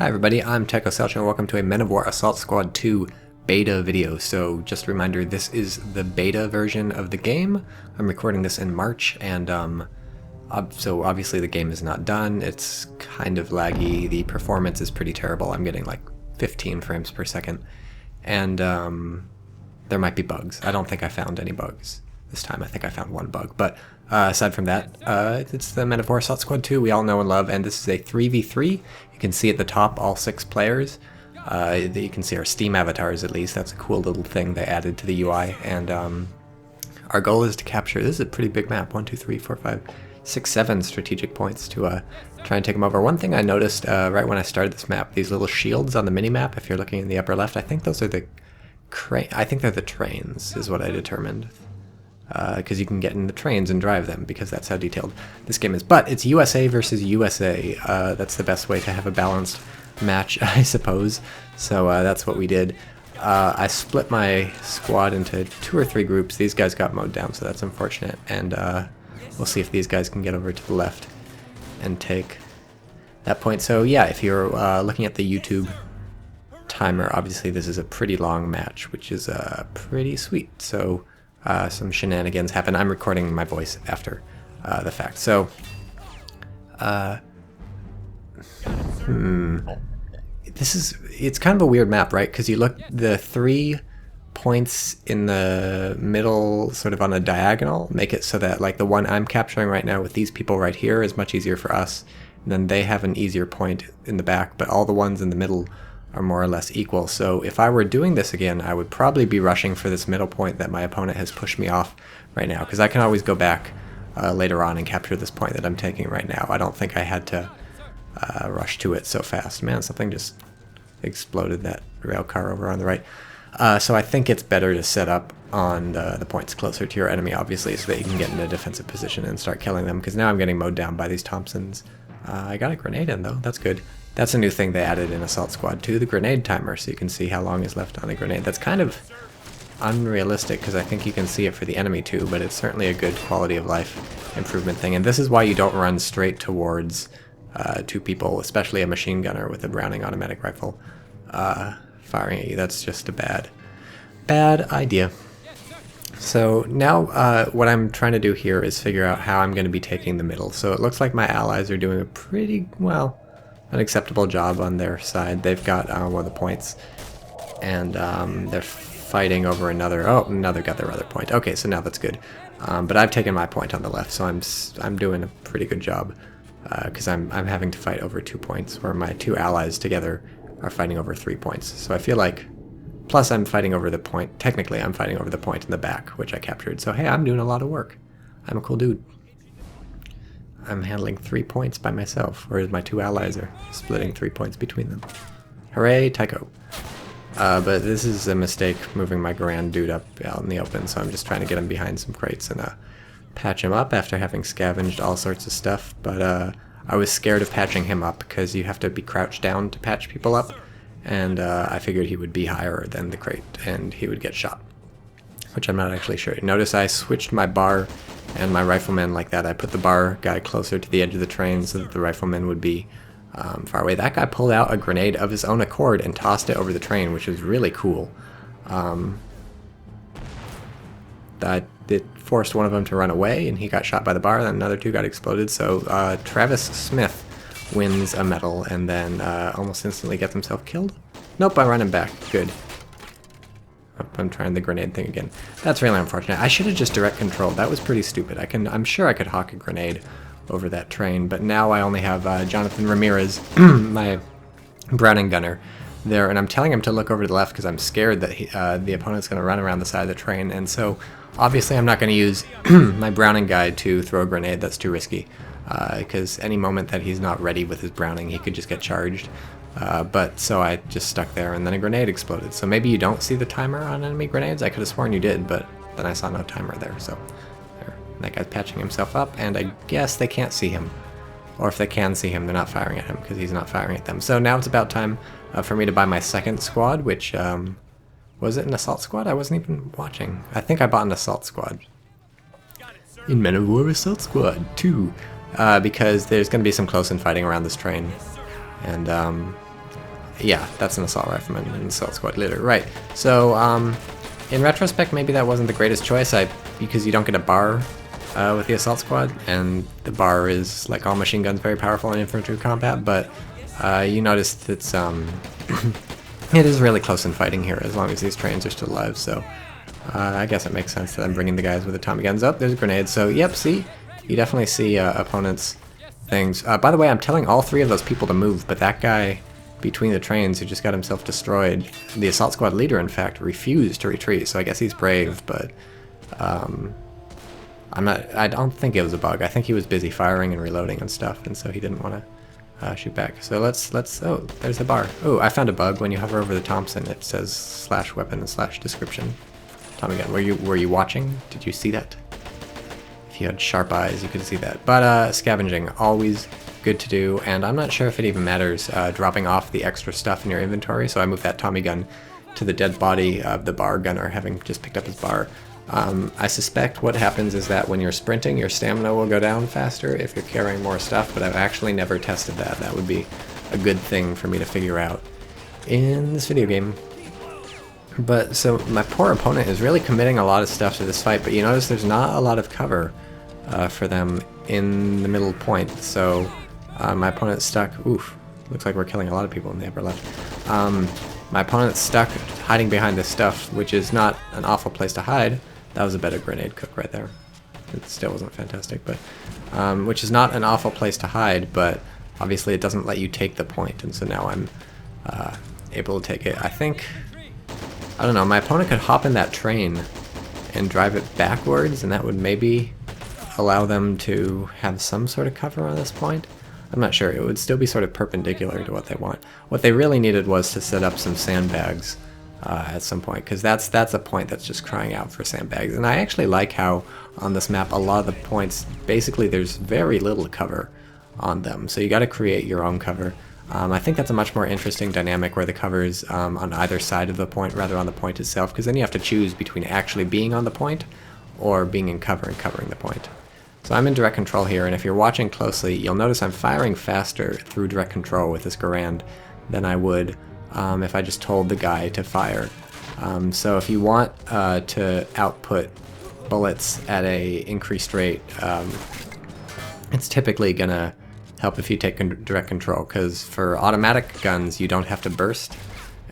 Hi everybody, I'm TychoCelchuuu and welcome to a Men of War Assault Squad 2 beta video. So just a reminder, this is the beta version of the game. I'm recording this in March and so obviously the game is not done. It's kind of laggy. The performance is pretty terrible. I'm getting like 15 frames per second. And there might be bugs. I don't think I found any bugs this time. I think I found one bug. But aside from that, it's the Men of War Assault Squad 2 we all know and love, and this is a 3v3. You can see at the top all 6 players. You can see our Steam avatars at least. That's a cool little thing they added to the UI. And our goal is to capture, this is a pretty big map, 1, 2, 3, 4, 5, 6, 7 strategic points to try and take them over. One thing I noticed right when I started this map, these little shields on the mini-map, if you're looking in the upper left, I think those are the I think they're the trains, is what I determined. Because you can get in the trains and drive them, because that's how detailed this game is. But it's USA versus USA. That's the best way to have a balanced match, I suppose. So that's what we did. I split my squad into 2 or 3 groups. These guys got mowed down, so that's unfortunate. And we'll see if these guys can get over to the left and take that point. So yeah, if you're looking at the YouTube timer, obviously this is a pretty long match, which is pretty sweet. So some shenanigans happen. I'm recording my voice after the fact. So, it's kind of a weird map, right? Because you look, the 3 points in the middle, sort of on a diagonal, make it so that like the one I'm capturing right now with these people right here is much easier for us. And then they have an easier point in the back, but all the ones in the middle are more or less equal. So if I were doing this again, I would probably be rushing for this middle point that my opponent has pushed me off right now, because I can always go back later on and capture this point that I'm taking right now. I don't think I had to rush to it so fast. Man, something just exploded, that rail car over on the right. So I think it's better to set up on the points closer to your enemy, obviously, so that you can get in a defensive position and start killing them, because now I'm getting mowed down by these Thompsons. I got a grenade in though, that's good. That's a new thing they added in Assault Squad 2, the grenade timer, so you can see how long is left on a grenade. That's kind of unrealistic, because I think you can see it for the enemy too, but it's certainly a good quality of life improvement thing. And this is why you don't run straight towards 2 people, especially a machine gunner with a Browning automatic rifle firing at you. That's just a bad idea. So now what I'm trying to do here is figure out how I'm going to be taking the middle. So it looks like my allies are doing a pretty, well, an acceptable job on their side. They've got one of the points, and they're fighting over another. Oh, another got their other point. Okay, so now that's good. But I've taken my point on the left, so I'm doing a pretty good job, because I'm having to fight over 2 points, where my 2 allies together are fighting over 3 points. So I feel like, plus I'm fighting over the point. Technically, I'm fighting over the point in the back, which I captured. So hey, I'm doing a lot of work. I'm a cool dude. I'm handling 3 points by myself, whereas my 2 allies are splitting 3 points between them. Hooray, Tycho. But this is a mistake, moving my grand dude up out in the open, so I'm just trying to get him behind some crates and patch him up after having scavenged all sorts of stuff. But I was scared of patching him up, because you have to be crouched down to patch people up, and I figured he would be higher than the crate, and he would get shot, which I'm not actually sure. Notice I switched my bar and my rifleman like that. I put the bar guy closer to the edge of the train so that the rifleman would be far away. That guy pulled out a grenade of his own accord and tossed it over the train, which was really cool. It forced one of them to run away, and he got shot by the bar, and another 2 got exploded. So Travis Smith wins a medal, and then almost instantly gets himself killed. Nope, I'm running back. Good. I'm trying the grenade thing again. That's really unfortunate. I should have just direct controlled. That was pretty stupid. I'm sure I could hawk a grenade over that train, but now I only have Jonathan Ramirez, my Browning gunner, there, and I'm telling him to look over to the left because I'm scared that the opponent's going to run around the side of the train, and so obviously I'm not going to use my Browning guy to throw a grenade. That's too risky, because any moment that he's not ready with his Browning, he could just get charged. But so I just stuck there, and then a grenade exploded. So maybe you don't see the timer on enemy grenades. I could have sworn you did, but then I saw no timer there. So there. That guy's patching himself up, and I guess they can't see him. Or if they can see him, they're not firing at him, because he's not firing at them. So now it's about time for me to buy my second squad, which, was it an assault squad? I wasn't even watching. I think I bought an assault squad. In Men of War Assault Squad 2, because there's going to be some close-in fighting around this train. And Yeah, that's an assault rifleman and assault squad leader. Right. So, in retrospect, maybe that wasn't the greatest choice. Because you don't get a bar with the assault squad, and the bar is, like all machine guns, very powerful in infantry combat. But you notice it's it is really close in fighting here, as long as these trains are still alive. So I guess it makes sense that I'm bringing the guys with the Tommy guns up. There's grenades. So yep, see, you definitely see opponents' things. By the way, I'm telling all three of those people to move, but that guy between the trains who just got himself destroyed, the assault squad leader, in fact, refused to retreat. So I guess he's brave, but I don't think it was a bug. I think he was busy firing and reloading and stuff, and so he didn't want to shoot back. So let's. Oh, there's the bar. Oh, I found a bug. When you hover over the Thompson, it says /weapon/description. Tommy gun. Were you watching? Did you see that? If you had sharp eyes, you could see that. But scavenging, always good to do, and I'm not sure if it even matters dropping off the extra stuff in your inventory. So I moved that Tommy gun to the dead body of the bar gunner, having just picked up his bar. I suspect what happens is that when you're sprinting, your stamina will go down faster if you're carrying more stuff, but I've actually never tested that. That would be a good thing for me to figure out in this video game. But so my poor opponent is really committing a lot of stuff to this fight, but you notice there's not a lot of cover for them in the middle point. So my opponent's stuck. Oof, looks like we're killing a lot of people in the upper left. My opponent's stuck hiding behind this stuff, which is not an awful place to hide. That was a better grenade cook right there. It still wasn't fantastic, but which is not an awful place to hide, but obviously it doesn't let you take the point, and so now I'm able to take it. I think, I don't know, my opponent could hop in that train and drive it backwards, and that would maybe allow them to have some sort of cover on this point. I'm not sure. It would still be sort of perpendicular to what they want. What they really needed was to set up some sandbags at some point, because that's a point that's just crying out for sandbags. And I actually like how on this map a lot of the points, basically there's very little cover on them. So you got to create your own cover. I think that's a much more interesting dynamic where the cover is on either side of the point rather on the point itself, because then you have to choose between actually being on the point or being in cover and covering the point. So I'm in direct control here, and if you're watching closely, you'll notice I'm firing faster through direct control with this Garand than I would if I just told the guy to fire. So if you want to output bullets at a increased rate, it's typically gonna help if you take direct control, because for automatic guns you don't have to burst,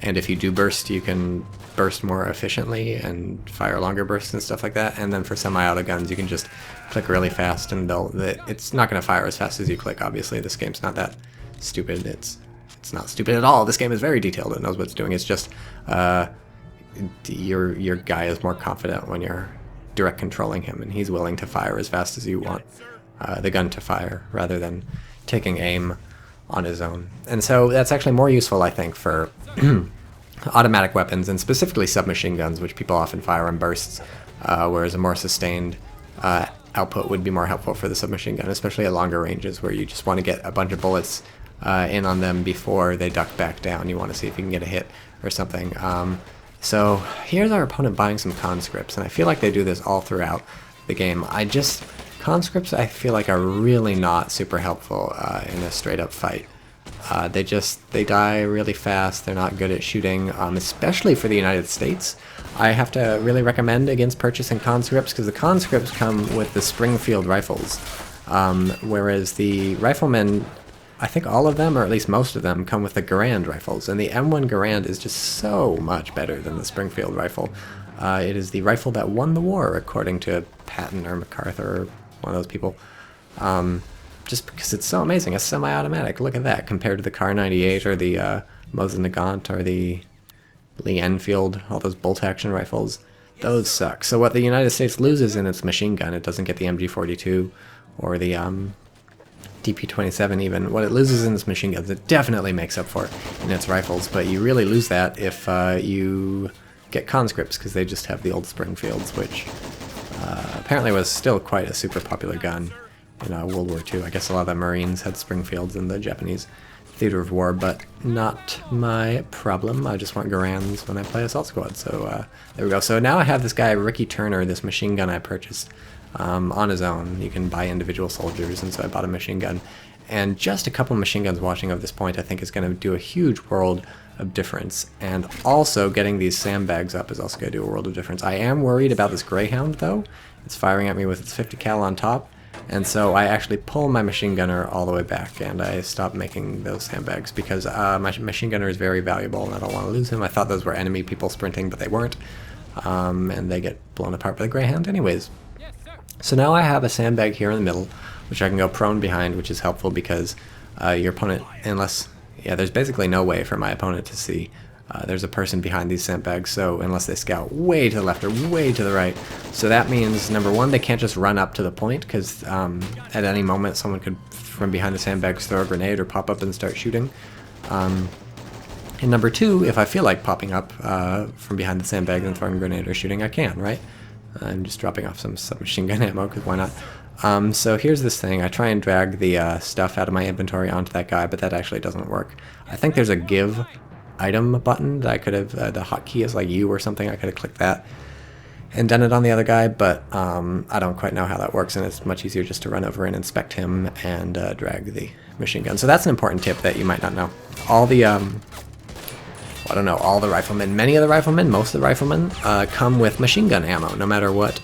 and if you do burst you can burst more efficiently and fire longer bursts and stuff like that. And then for semi-auto guns you can just click really fast, and it's not going to fire as fast as you click. Obviously this game's not that stupid. It's not stupid at all. This game is very detailed. It knows what it's doing. It's just your guy is more confident when you're direct controlling him, and he's willing to fire as fast as you want the gun to fire, rather than taking aim on his own. And so that's actually more useful, I think, for automatic weapons, and specifically submachine guns, which people often fire in bursts, whereas a more sustained output would be more helpful for the submachine gun, especially at longer ranges where you just want to get a bunch of bullets in on them before they duck back down. You want to see if you can get a hit or something. So here's our opponent buying some conscripts, and I feel like they do this all throughout the game. Conscripts I feel like are really not super helpful in a straight up fight. They die really fast. They're not good at shooting, especially for the United States. I have to really recommend against purchasing conscripts, because the conscripts come with the Springfield rifles, whereas the riflemen, I think all of them, or at least most of them, come with the Garand rifles, and the M1 Garand is just so much better than the Springfield rifle. It is the rifle that won the war, according to Patton or MacArthur, or one of those people. Just because it's so amazing. It's semi-automatic. Look at that, compared to the Kar 98 or the Mosin Nagant or the Lee Enfield, all those bolt-action rifles. Those suck. So what the United States loses in its machine gun, it doesn't get the MG42 or the DP27 even. What it loses in its machine guns, it definitely makes up for it in its rifles, but you really lose that if you get conscripts, because they just have the old Springfields, which apparently was still quite a super popular gun in World War II. I guess a lot of the Marines had Springfields in the Japanese theater of war, but not my problem. I just want Garands when I play Assault Squad. So there we go. So now I have this guy, Ricky Turner, this machine gun I purchased on his own. You can buy individual soldiers, and so I bought a machine gun. and just a couple machine guns watching over this point I think is going to do a huge world of difference. And also getting these sandbags up is also going to do a world of difference. I am worried about this Greyhound though. It's firing at me with its 50 cal on top, and so I actually pull my machine gunner all the way back and I stop making those sandbags because my machine gunner is very valuable and I don't want to lose him. I thought those were enemy people sprinting, but they weren't, and they get blown apart by the Greyhound anyways. So now I have a sandbag here in the middle, which I can go prone behind, which is helpful because your opponent, there's basically no way for my opponent to see there's a person behind these sandbags, so unless they scout way to the left or way to the right. So that means, number one, they can't just run up to the point, because at any moment someone could, from behind the sandbags, throw a grenade or pop up and start shooting. And number two, if I feel like popping up from behind the sandbag and throwing a grenade or shooting, I can, right? I'm just dropping off some submachine gun ammo, because why not? So here's this thing. I try and drag the stuff out of my inventory onto that guy, but that actually doesn't work. I think there's a give item button that I could have, the hotkey is like U or something, I could have clicked that and done it on the other guy, but I don't quite know how that works, and it's much easier just to run over and inspect him and drag the machine gun. So that's an important tip that you might not know. All the, I don't know, all the riflemen, many of the riflemen, most of the riflemen come with machine gun ammo, no matter what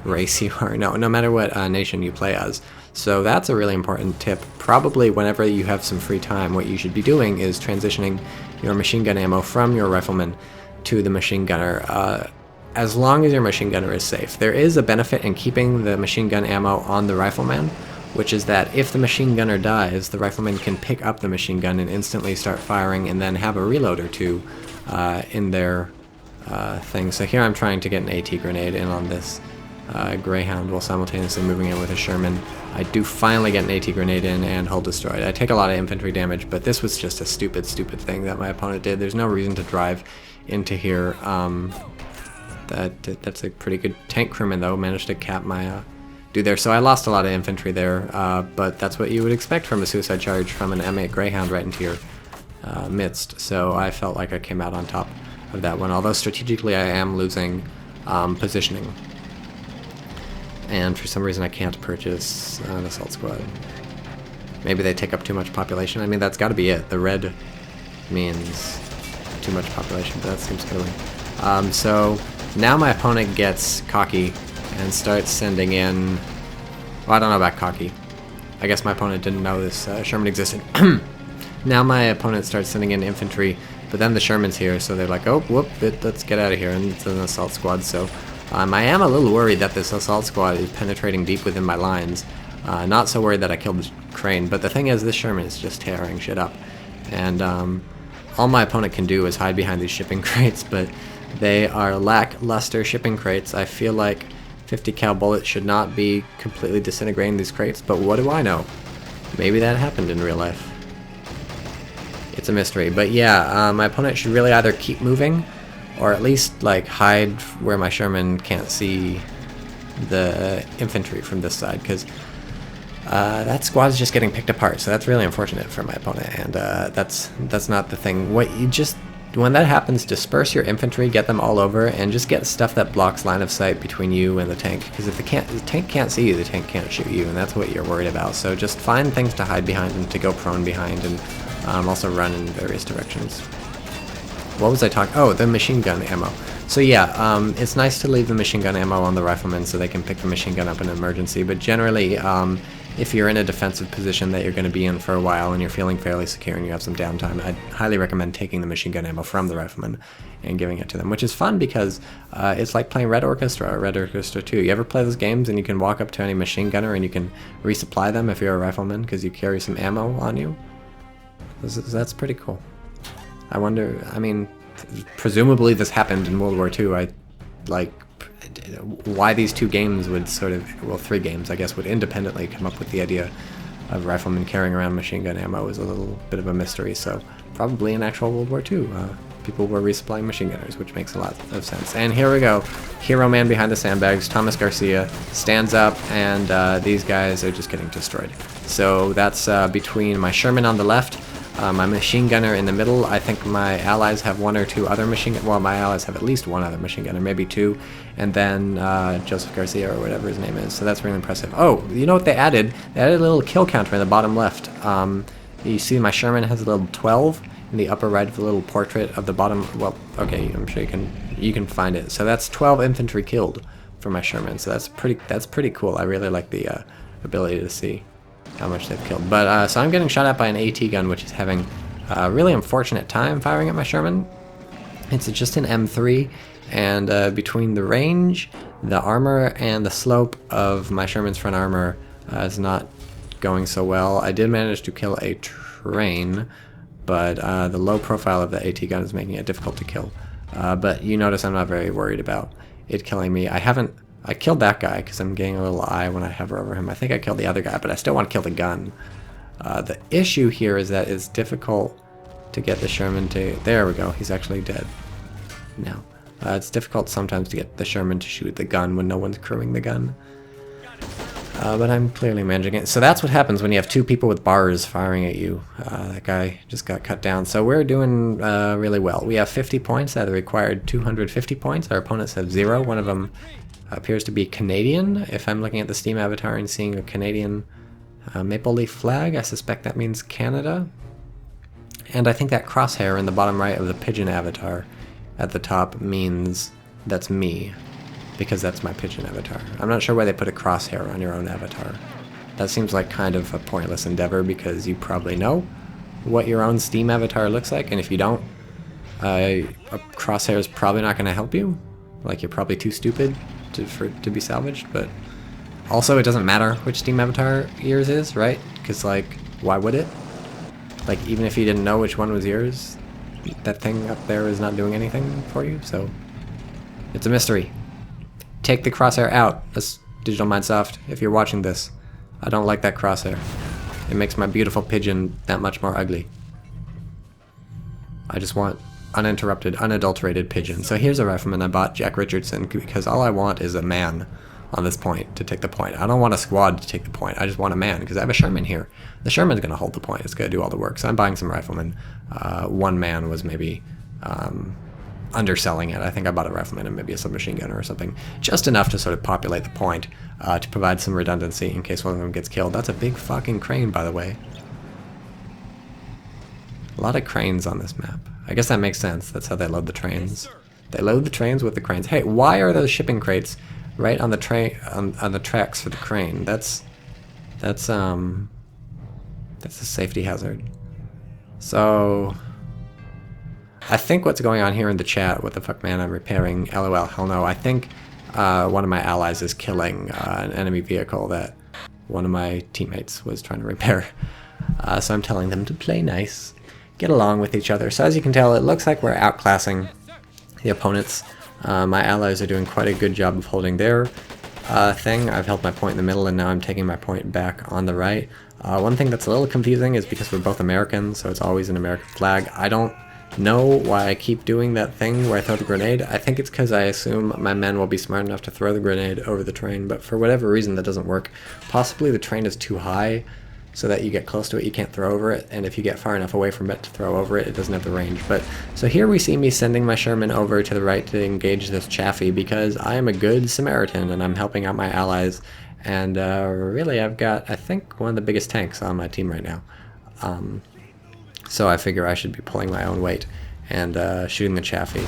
race you are, no matter what nation you play as. So that's a really important tip. Probably whenever you have some free time, what you should be doing is transitioning your machine gun ammo from your rifleman to the machine gunner, as long as your machine gunner is safe. There is a benefit in keeping the machine gun ammo on the rifleman, which is that if the machine gunner dies, the rifleman can pick up the machine gun and instantly start firing and then have a reload or two in their thing. So here I'm trying to get an AT grenade in on this Greyhound while simultaneously moving in with a Sherman. I do finally get an AT grenade in and hull destroyed. I take a lot of infantry damage, but this was just a stupid thing that my opponent did. There's no reason to drive into here. That's a pretty good tank crewman though, managed to cap my dude there. So I lost a lot of infantry there, but that's what you would expect from a suicide charge from an M8 Greyhound right into your midst. So I felt like I came out on top of that one, although strategically I am losing positioning. And for some reason I can't purchase an assault squad. Maybe they take up too much population. I mean, that's got to be it. The red means too much population, but that seems to win. So now my opponent gets cocky and starts sending in... Well, I don't know about cocky. I guess my opponent didn't know this Sherman existed. Now my opponent starts sending in infantry, but then the Sherman's here, so they're like, oh, whoop, let's get out of here, and it's an assault squad, so... I am a little worried that this assault squad is penetrating deep within my lines. Not so worried that I killed the crane, but the thing is, this Sherman is just tearing shit up. And all my opponent can do is hide behind these shipping crates, but they are lackluster shipping crates. I feel like 50 cal bullets should not be completely disintegrating these crates, but what do I know? Maybe that happened in real life. It's a mystery, but yeah, my opponent should really either keep moving, or at least like hide where my Sherman can't see the infantry from this side, because that squad's just getting picked apart. So that's really unfortunate for my opponent, and that's not the thing. When that happens, disperse your infantry, get them all over, and just get stuff that blocks line of sight between you and the tank. Because if the tank can't see you, the tank can't shoot you, and that's what you're worried about. So just find things to hide behind and to go prone behind, and also run in various directions. What was I talking? Oh, the machine gun ammo. So yeah, it's nice to leave the machine gun ammo on the riflemen so they can pick the machine gun up in an emergency, but generally, if you're in a defensive position that you're going to be in for a while and you're feeling fairly secure and you have some downtime, I'd highly recommend taking the machine gun ammo from the riflemen and giving it to them, which is fun because it's like playing Red Orchestra or Red Orchestra 2. You ever play those games and you can walk up to any machine gunner and you can resupply them if you're a rifleman because you carry some ammo on you? That's pretty cool. I wonder, I mean, presumably this happened in World War II. Why these two games would sort of, well, three games, I guess, would independently come up with the idea of riflemen carrying around machine gun ammo is a little bit of a mystery. So probably in actual World War II, people were resupplying machine gunners, which makes a lot of sense. And here we go. Hero man behind the sandbags, Thomas Garcia, stands up, and these guys are just getting destroyed. So that's between my Sherman on the left, My machine gunner in the middle. I think my allies have one or two other machine gun. Well, my allies have at least one other machine gunner, maybe two, and then Joseph Garcia or whatever his name is. So that's really impressive. Oh, you know what they added? They added a little kill counter in the bottom left. You see my Sherman has a little 12 in the upper right of the little portrait of the bottom. Well, okay, I'm sure you can find it. So that's 12 infantry killed for my Sherman. So that's pretty cool. I really like the ability to see how much they've killed. But so I'm getting shot at by an AT gun, which is having a really unfortunate time firing at my Sherman. It's just an M3, and between the range, the armor, and the slope of my Sherman's front armor is not going so well. I did manage to kill a train, but the low profile of the AT gun is making it difficult to kill. But you notice I'm not very worried about it killing me. I killed that guy because I'm getting a little eye when I hover over him. I think I killed the other guy, but I still want to kill the gun. The issue here is that it's difficult to get the Sherman to... There we go, he's actually dead now. It's difficult sometimes to get the Sherman to shoot the gun when no one's crewing the gun. But I'm clearly managing it. So that's what happens when you have two people with bars firing at you. That guy just got cut down. So we're doing really well. We have 50 points out of the required 250 points. Our opponents have 0. One of them appears to be Canadian. If I'm looking at the Steam avatar and seeing a Canadian maple leaf flag, I suspect that means Canada. And I think that crosshair in the bottom right of the pigeon avatar at the top means that's me, because that's my pigeon avatar. I'm not sure why they put a crosshair on your own avatar. That seems like kind of a pointless endeavor, because you probably know what your own Steam avatar looks like, and if you don't, a crosshair is probably not going to help you. Like, you're probably too stupid to be salvaged. But also, it doesn't matter which Steam avatar yours is, right? Because, like, why would it? Like, even if you didn't know which one was yours, that thing up there is not doing anything for you, so it's a mystery. Take the crosshair out, Digital Mindsoft, if you're watching this. I don't like that crosshair. It makes my beautiful pigeon that much more ugly. I just want uninterrupted, unadulterated pigeon. So here's a rifleman I bought, Jack Richardson, because all I want is a man on this point to take the point. I don't want a squad to take the point. I just want a man, because I have a Sherman here. The Sherman's going to hold the point. It's going to do all the work. So I'm buying some riflemen. One man was maybe underselling it. I think I bought a rifleman and maybe a submachine gunner or something. Just enough to sort of populate the point, to provide some redundancy in case one of them gets killed. That's a big fucking crane, by the way. A lot of cranes on this map. I guess that makes sense. That's how they load the trains. They load the trains with the cranes. Hey, why are those shipping crates right on the train on the tracks for the crane? That's a safety hazard. So I think what's going on here in the chat, what the fuck man, I'm repairing, LOL, hell no. I think one of my allies is killing an enemy vehicle that one of my teammates was trying to repair. So I'm telling them to play nice, get along with each other. So as you can tell, it looks like we're outclassing the opponents. My allies are doing quite a good job of holding their thing. I've held my point in the middle, and now I'm taking my point back on the right. One thing that's a little confusing is because we're both American, so it's always an American flag. I don't know why I keep doing that thing where I throw the grenade. I think it's because I assume my men will be smart enough to throw the grenade over the train, but for whatever reason that doesn't work. Possibly the train is too high, so that you get close to it, you can't throw over it, and if you get far enough away from it to throw over it, it doesn't have the range. But so here we see me sending my Sherman over to the right to engage this Chaffee, because I am a good Samaritan and I'm helping out my allies, and really I've got, I think, one of the biggest tanks on my team right now. So I figure I should be pulling my own weight and shooting the Chaffee.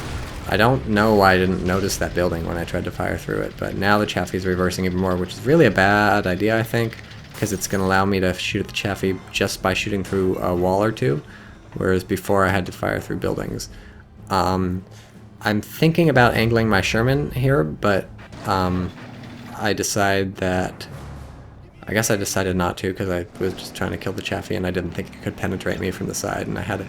I don't know why I didn't notice that building when I tried to fire through it, but now the Chaffee's reversing even more, which is really a bad idea, I think, because it's going to allow me to shoot at the Chaffee just by shooting through a wall or two, whereas before I had to fire through buildings. I'm thinking about angling my Sherman here, but I decided not to, because I was just trying to kill the Chaffee and I didn't think it could penetrate me from the side, and I had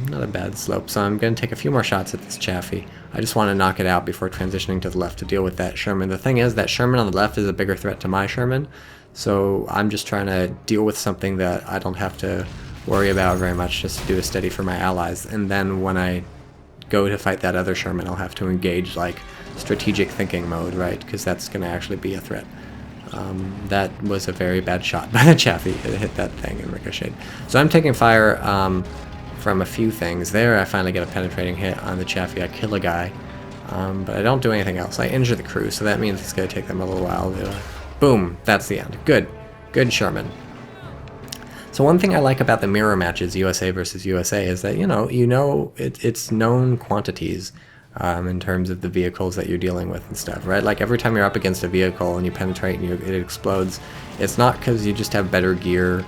not a bad slope, so I'm going to take a few more shots at this Chaffee. I just want to knock it out before transitioning to the left to deal with that Sherman. The thing is, that Sherman on the left is a bigger threat to my Sherman, so I'm just trying to deal with something that I don't have to worry about very much, just to do a steady for my allies, and then when I go to fight that other Sherman, I'll have to engage, like, strategic thinking mode, right, because that's going to actually be a threat. That was a very bad shot by the Chaffee. It hit that thing and ricocheted. So I'm taking fire from a few things. There I finally get a penetrating hit on the Chaffee. I kill a guy, but I don't do anything else. I injure the crew, so that means it's going to take them a little while. Boom, that's the end. Good. Good Sherman. So one thing I like about the mirror matches, USA versus USA, is that, it's known quantities in terms of the vehicles that you're dealing with and stuff, right? Like every time you're up against a vehicle and you penetrate and it explodes, it's not because you just have better gear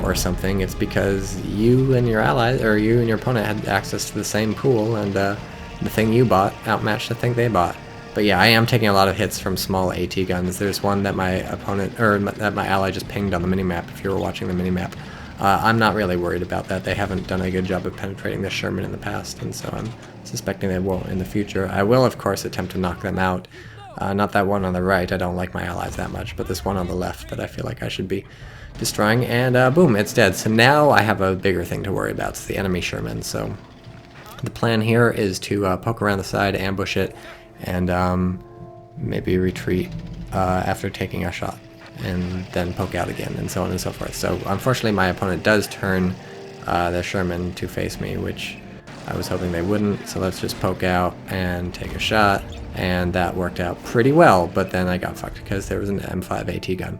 or something. It's because you and your allies, or you and your opponent, had access to the same pool, and the thing you bought outmatched the thing they bought. But yeah, I am taking a lot of hits from small AT guns. There's one that my opponent, or that my ally just pinged on the minimap, if you were watching the minimap. I'm not really worried about that. They haven't done a good job of penetrating the Sherman in the past, and so I'm suspecting they won't in the future. I will, of course, attempt to knock them out. Not that one on the right, I don't like my allies that much, but this one on the left that I feel like I should be destroying, and boom, it's dead. So now I have a bigger thing to worry about. It's the enemy Sherman. So the plan here is to poke around the side, ambush it, and maybe retreat after taking a shot, and then poke out again, and so on and so forth. So unfortunately my opponent does turn their Sherman to face me, which I was hoping they wouldn't. So let's just poke out and take a shot, and that worked out pretty well, but then I got fucked because there was an M5 AT gun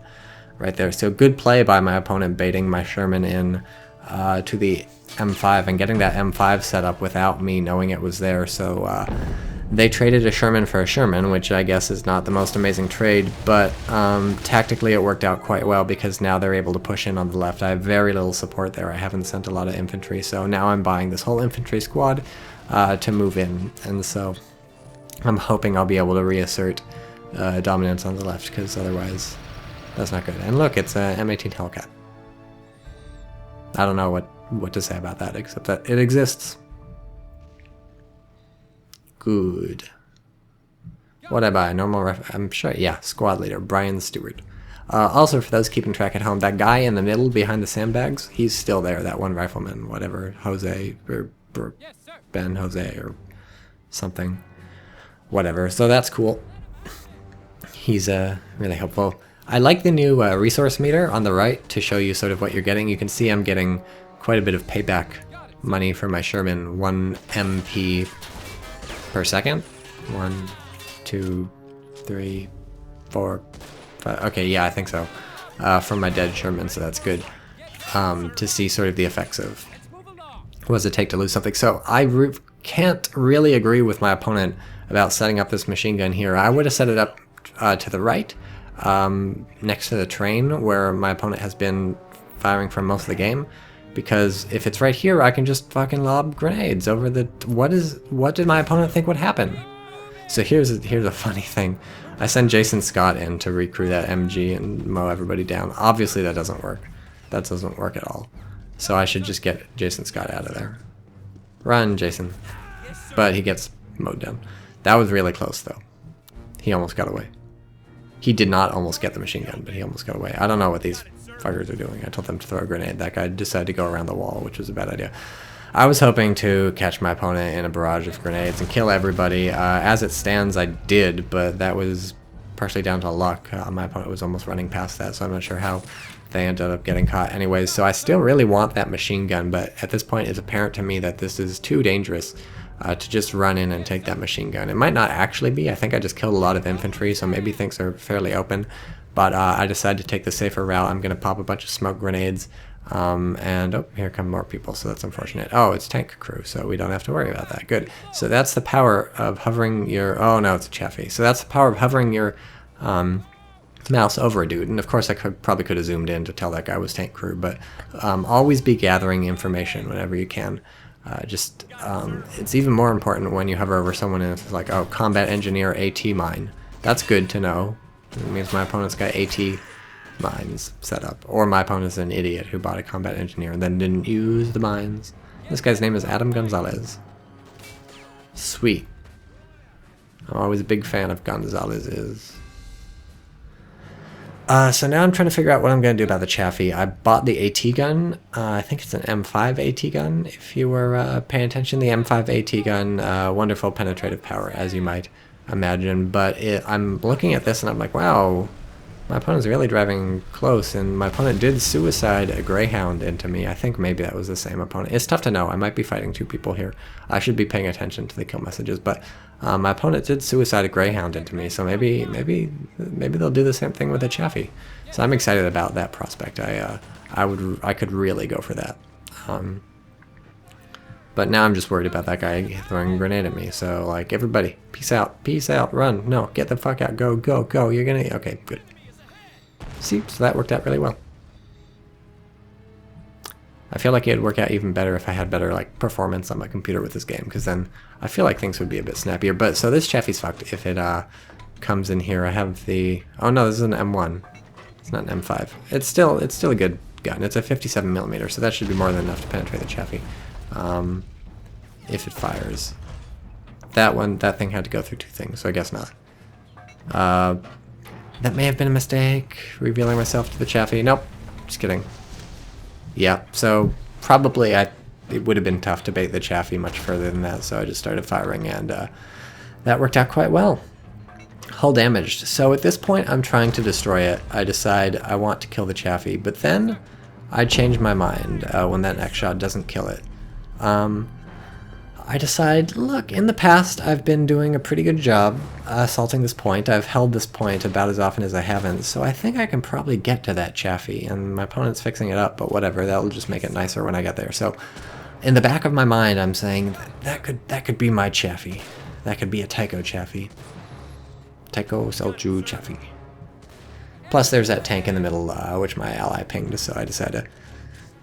right there. So good play by my opponent, baiting my Sherman in to the M5 and getting that M5 set up without me knowing it was there. So they traded a Sherman for a Sherman, which I guess is not the most amazing trade, but tactically it worked out quite well because now they're able to push in on the left. I have very little support there. I haven't sent a lot of infantry, so now I'm buying this whole infantry squad to move in, and so I'm hoping I'll be able to reassert dominance on the left, because otherwise that's not good. And look, it's a M18 Hellcat. I don't know what to say about that, except that it exists. Good. What'd I buy? Normal I'm sure, yeah, squad leader, Brian Stewart. Also, for those keeping track at home, that guy in the middle behind the sandbags, he's still there, that one rifleman, whatever, Jose, or Ben Jose, or something. Whatever, so that's cool. He's really helpful. I like the new resource meter on the right to show you sort of what you're getting. You can see I'm getting quite a bit of payback money for my Sherman, 1 MP per second. 1, 2, 3, 4, 5. Okay, yeah, I think so. From my dead Sherman, so that's good. To see sort of the effects of what does it take to lose something. So I can't really agree with my opponent about setting up this machine gun here. I would have set it up to the right, next to the train where my opponent has been firing from most of the game, because if it's right here I can just fucking lob grenades over the... What did my opponent think would happen? So here's a funny thing. I send Jason Scott in to recrew that MG and mow everybody down. Obviously that doesn't work. That doesn't work at all. So I should just get Jason Scott out of there. Run, Jason. But he gets mowed down. That was really close though. He almost got away. He did not almost get the machine gun, but he almost got away. I don't know what these fuckers are doing. I told them to throw a grenade. That guy decided to go around the wall, which was a bad idea. I was hoping to catch my opponent in a barrage of grenades and kill everybody. As it stands, I did, but that was partially down to luck. My opponent was almost running past that, so I'm not sure how they ended up getting caught anyways. So I still really want that machine gun, but at this point it's apparent to me that this is too dangerous to just run in and take that machine gun. It might not actually be. I think I just killed a lot of infantry, so maybe things are fairly open. But I decided to take the safer route. I'm going to pop a bunch of smoke grenades. And oh, here come more people, so that's unfortunate. Oh, it's tank crew, so we don't have to worry about that. Good. So that's the power of hovering your... Oh, no, it's a Chaffee. So that's the power of hovering your mouse over a dude. And of course, I probably could have zoomed in to tell that guy was tank crew, but always be gathering information whenever you can. It's even more important when you hover over someone and it's like, oh, combat engineer AT mine. That's good to know. It means my opponent's got AT mines set up. Or my opponent's an idiot who bought a combat engineer and then didn't use the mines. This guy's name is Adam Gonzalez. Sweet. I'm always a big fan of Gonzalez's. So now I'm trying to figure out what I'm going to do about the Chaffee. I bought the AT gun. I think it's an M5 AT gun, if you were paying attention. The M5 AT gun, wonderful penetrative power, as you might imagine. But I'm looking at this and I'm like, wow, My opponent's really driving close, and my opponent did suicide a Greyhound into me. I think maybe that was the same opponent. It's tough to know. I might be fighting two people here. I should be paying attention to the kill messages, but my opponent did suicide a Greyhound into me, so maybe they'll do the same thing with a Chaffee. So I'm excited about that prospect. I could really go for that. But now I'm just worried about that guy throwing a grenade at me. So like, everybody, peace out, run. No, get the fuck out, go. You're gonna, okay, good. See, so that worked out really well. I feel like it would work out even better if I had better like performance on my computer with this game, because then I feel like things would be a bit snappier. But so this Chaffee's fucked if it comes in here. I have the, oh no, this is an M1. It's not an M5. It's still a good gun. It's a 57mm, so that should be more than enough to penetrate the Chaffee. If it fires. That thing had to go through two things, so I guess not. That may have been a mistake, revealing myself to the Chaffee. Nope, just kidding. Yeah, so probably it would have been tough to bait the Chaffee much further than that, so I just started firing, and that worked out quite well. Hull damaged. So at this point, I'm trying to destroy it. I decide I want to kill the Chaffee, but then I change my mind when that next shot doesn't kill it. I decide, look, in the past I've been doing a pretty good job assaulting this point. I've held this point about as often as I haven't, so I think I can probably get to that Chaffee, and my opponent's fixing it up, but whatever, that'll just make it nicer when I get there. So in the back of my mind I'm saying, that could be my Chaffee. That could be a TychoCelchuuu. TychoCelchuuu Chaffee. Plus there's that tank in the middle, which my ally pinged, so I decided to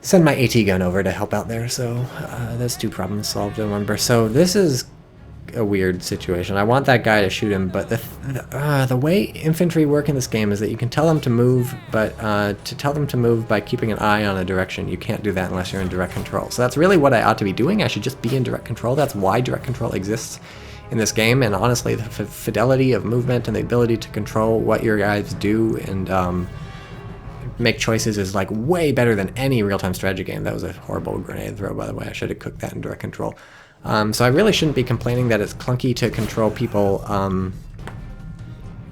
send my AT gun over to help out there, so that's two problems solved in one burst. So this is a weird situation. I want that guy to shoot him, but the way infantry work in this game is that you can tell them to move, but to tell them to move by keeping an eye on a direction, you can't do that unless you're in direct control. So that's really what I ought to be doing. I should just be in direct control. That's why direct control exists in this game, and honestly, the fidelity of movement and the ability to control what your guys do and make choices is like way better than any real-time strategy game. That was a horrible grenade throw, by the way. I should have cooked that in direct control. So I really shouldn't be complaining that it's clunky to control people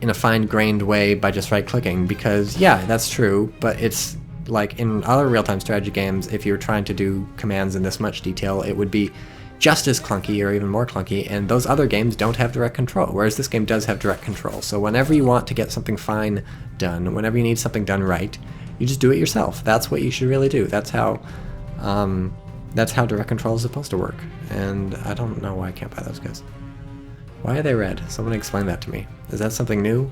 in a fine-grained way by just right-clicking, because yeah, that's true, but it's like in other real-time strategy games, if you're trying to do commands in this much detail, it would be just as clunky or even more clunky, and those other games don't have direct control, whereas this game does have direct control. So whenever you want to get something fine done, whenever you need something done right, you just do it yourself. That's what you should really do. That's how direct control is supposed to work. And I don't know why I can't buy those guys. Why are they red? Someone explain that to me. Is that something new?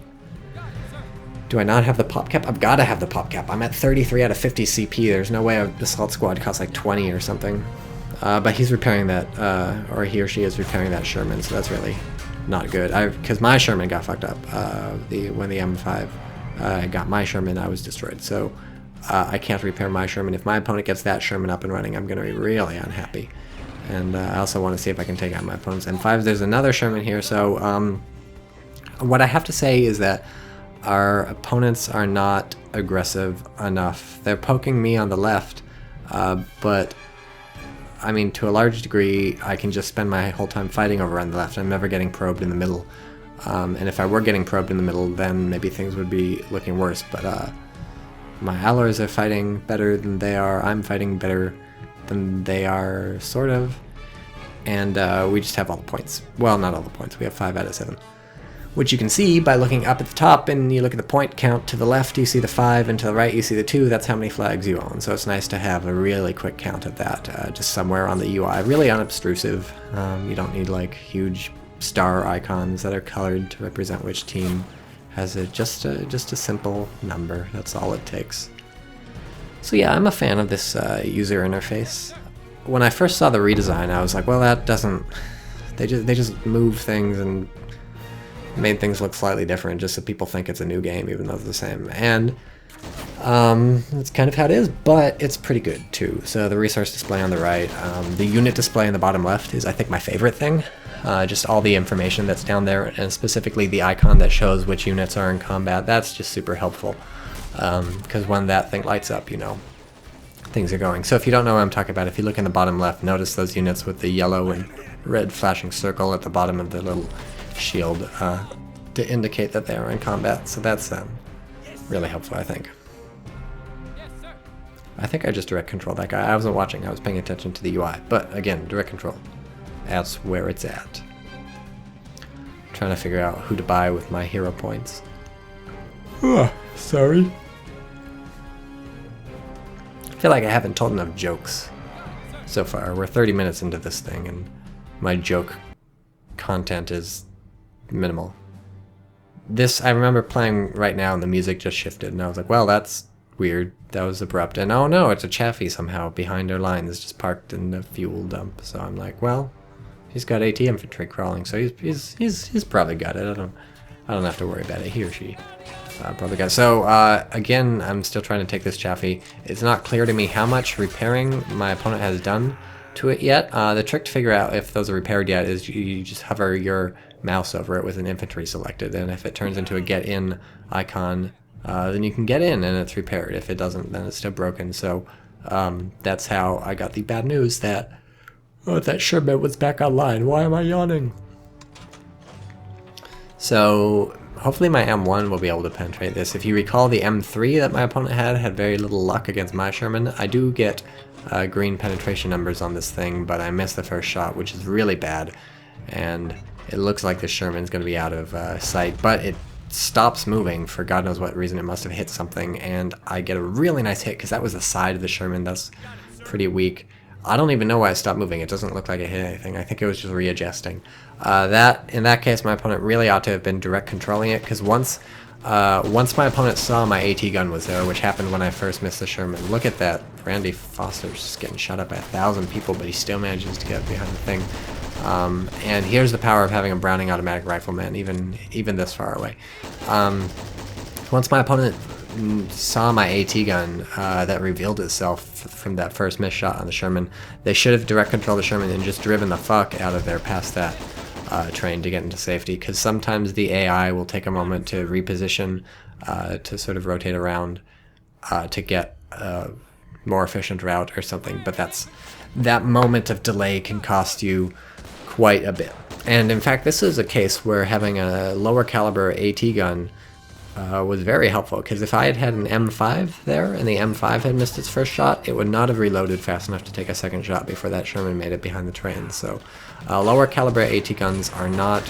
Do I not have the pop cap? I've got to have the pop cap. I'm at 33 out of 50 CP. There's no way an assault squad costs like 20 or something. But he's repairing that, or he or she is repairing that Sherman, so that's really not good. Because my Sherman got fucked up. When the M5 got my Sherman, I was destroyed. So I can't repair my Sherman. If my opponent gets that Sherman up and running, I'm going to be really unhappy. And I also want to see if I can take out my opponent's M5. There's another Sherman here, so what I have to say is that our opponents are not aggressive enough. They're poking me on the left, but I mean, to a large degree, I can just spend my whole time fighting over on the left. I'm never getting probed in the middle. And if I were getting probed in the middle, then maybe things would be looking worse. But my allies are fighting better than they are. I'm fighting better than they are, sort of. And we just have all the points. Well, not all the points. We have 5 out of 7. Which you can see by looking up at the top, and you look at the point count. To the left you see the 5, and to the right you see the 2. That's how many flags you own. So it's nice to have a really quick count of that just somewhere on the UI. Really unobtrusive. You don't need like huge star icons that are colored to represent which team has just a simple number. That's all it takes. So yeah, I'm a fan of this user interface. When I first saw the redesign, I was like, well, that doesn't... They just move things and made things look slightly different just so people think it's a new game even though it's the same. And that's kind of how it is, but it's pretty good too. So the resource display on the right, the unit display in the bottom left is I think my favorite thing. Just all the information that's down there, and specifically the icon that shows which units are in combat. That's just super helpful, because when that thing lights up, you know, things are going. So if you don't know what I'm talking about, if you look in the bottom left, notice those units with the yellow and red flashing circle at the bottom of the little shield to indicate that they are in combat. So that's Really helpful, I think. I think I just direct controlled that guy. I wasn't watching, I was paying attention to the UI. But again, direct control. That's where it's at. Trying to figure out who to buy with my hero points. Sorry. I feel like I haven't told enough jokes so far. We're 30 minutes into this thing and my joke content is minimal. This, I remember playing right now and the music just shifted and I was like, well, that's weird. That was abrupt. And oh no, it's a Chaffee somehow behind our lines, just parked in the fuel dump. So I'm like, well, he's got AT infantry crawling, so he's probably got it. I don't have to worry about it. He or she probably got it. So again, I'm still trying to take this Chaffee. It's not clear to me how much repairing my opponent has done to it yet. The trick to figure out if those are repaired yet is you just hover your mouse over it with an infantry selected, and if it turns into a get in icon, then you can get in and it's repaired. If it doesn't, then it's still broken. So that's how I got the bad news that that Sherman was back online. Why am I yawning? So hopefully my M1 will be able to penetrate this. If you recall, the M3 that my opponent had very little luck against my Sherman. I do get green penetration numbers on this thing, but I missed the first shot, which is really bad. And it looks like the Sherman's going to be out of sight, but it stops moving for God knows what reason. It must have hit something, and I get a really nice hit because that was the side of the Sherman. That's pretty weak. I don't even know why it stopped moving. It doesn't look like it hit anything. I think it was just readjusting. In that case, my opponent really ought to have been direct controlling it, because once my opponent saw my AT gun was there, which happened when I first missed the Sherman. Look at that. Randy Foster's just getting shot up by 1,000 people, but he still manages to get behind the thing. And here's the power of having a Browning automatic rifleman, even this far away. Once my opponent saw my AT gun that revealed itself from that first missed shot on the Sherman, they should have direct controlled the Sherman and just driven the fuck out of there past that train to get into safety, because sometimes the AI will take a moment to reposition, to sort of rotate around to get a more efficient route or something, but that moment of delay can cost you quite a bit. And in fact, this is a case where having a lower caliber AT gun was very helpful, because if I had had an M5 there and the M5 had missed its first shot, it would not have reloaded fast enough to take a second shot before that Sherman made it behind the train. So lower caliber AT guns are not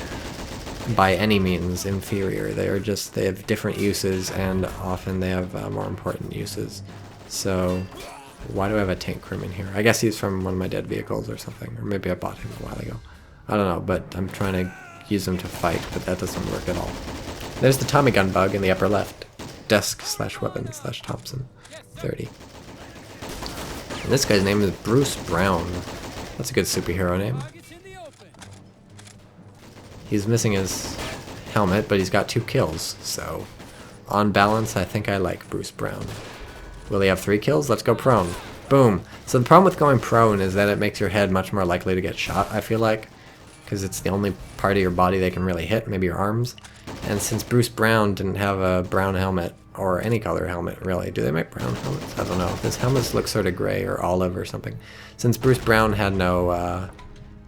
by any means inferior. They have different uses, and often they have more important uses. So why do I have a tank crewman here? I guess he's from one of my dead vehicles or something, or maybe I bought him a while ago. I don't know, but I'm trying to use him to fight, but that doesn't work at all. There's the Tommy gun bug in the upper left. Desk/weapon/Thompson 30. And this guy's name is Bruce Brown. That's a good superhero name. He's missing his helmet, but he's got 2 kills, so on balance, I think I like Bruce Brown. Will he have 3 kills? Let's go prone. Boom. So the problem with going prone is that it makes your head much more likely to get shot, I feel like, because it's the only part of your body they can really hit, maybe your arms. And since Bruce Brown didn't have a brown helmet, or any color helmet really, do they make brown helmets? I don't know. His helmets look sort of gray or olive or something. Since Bruce Brown had no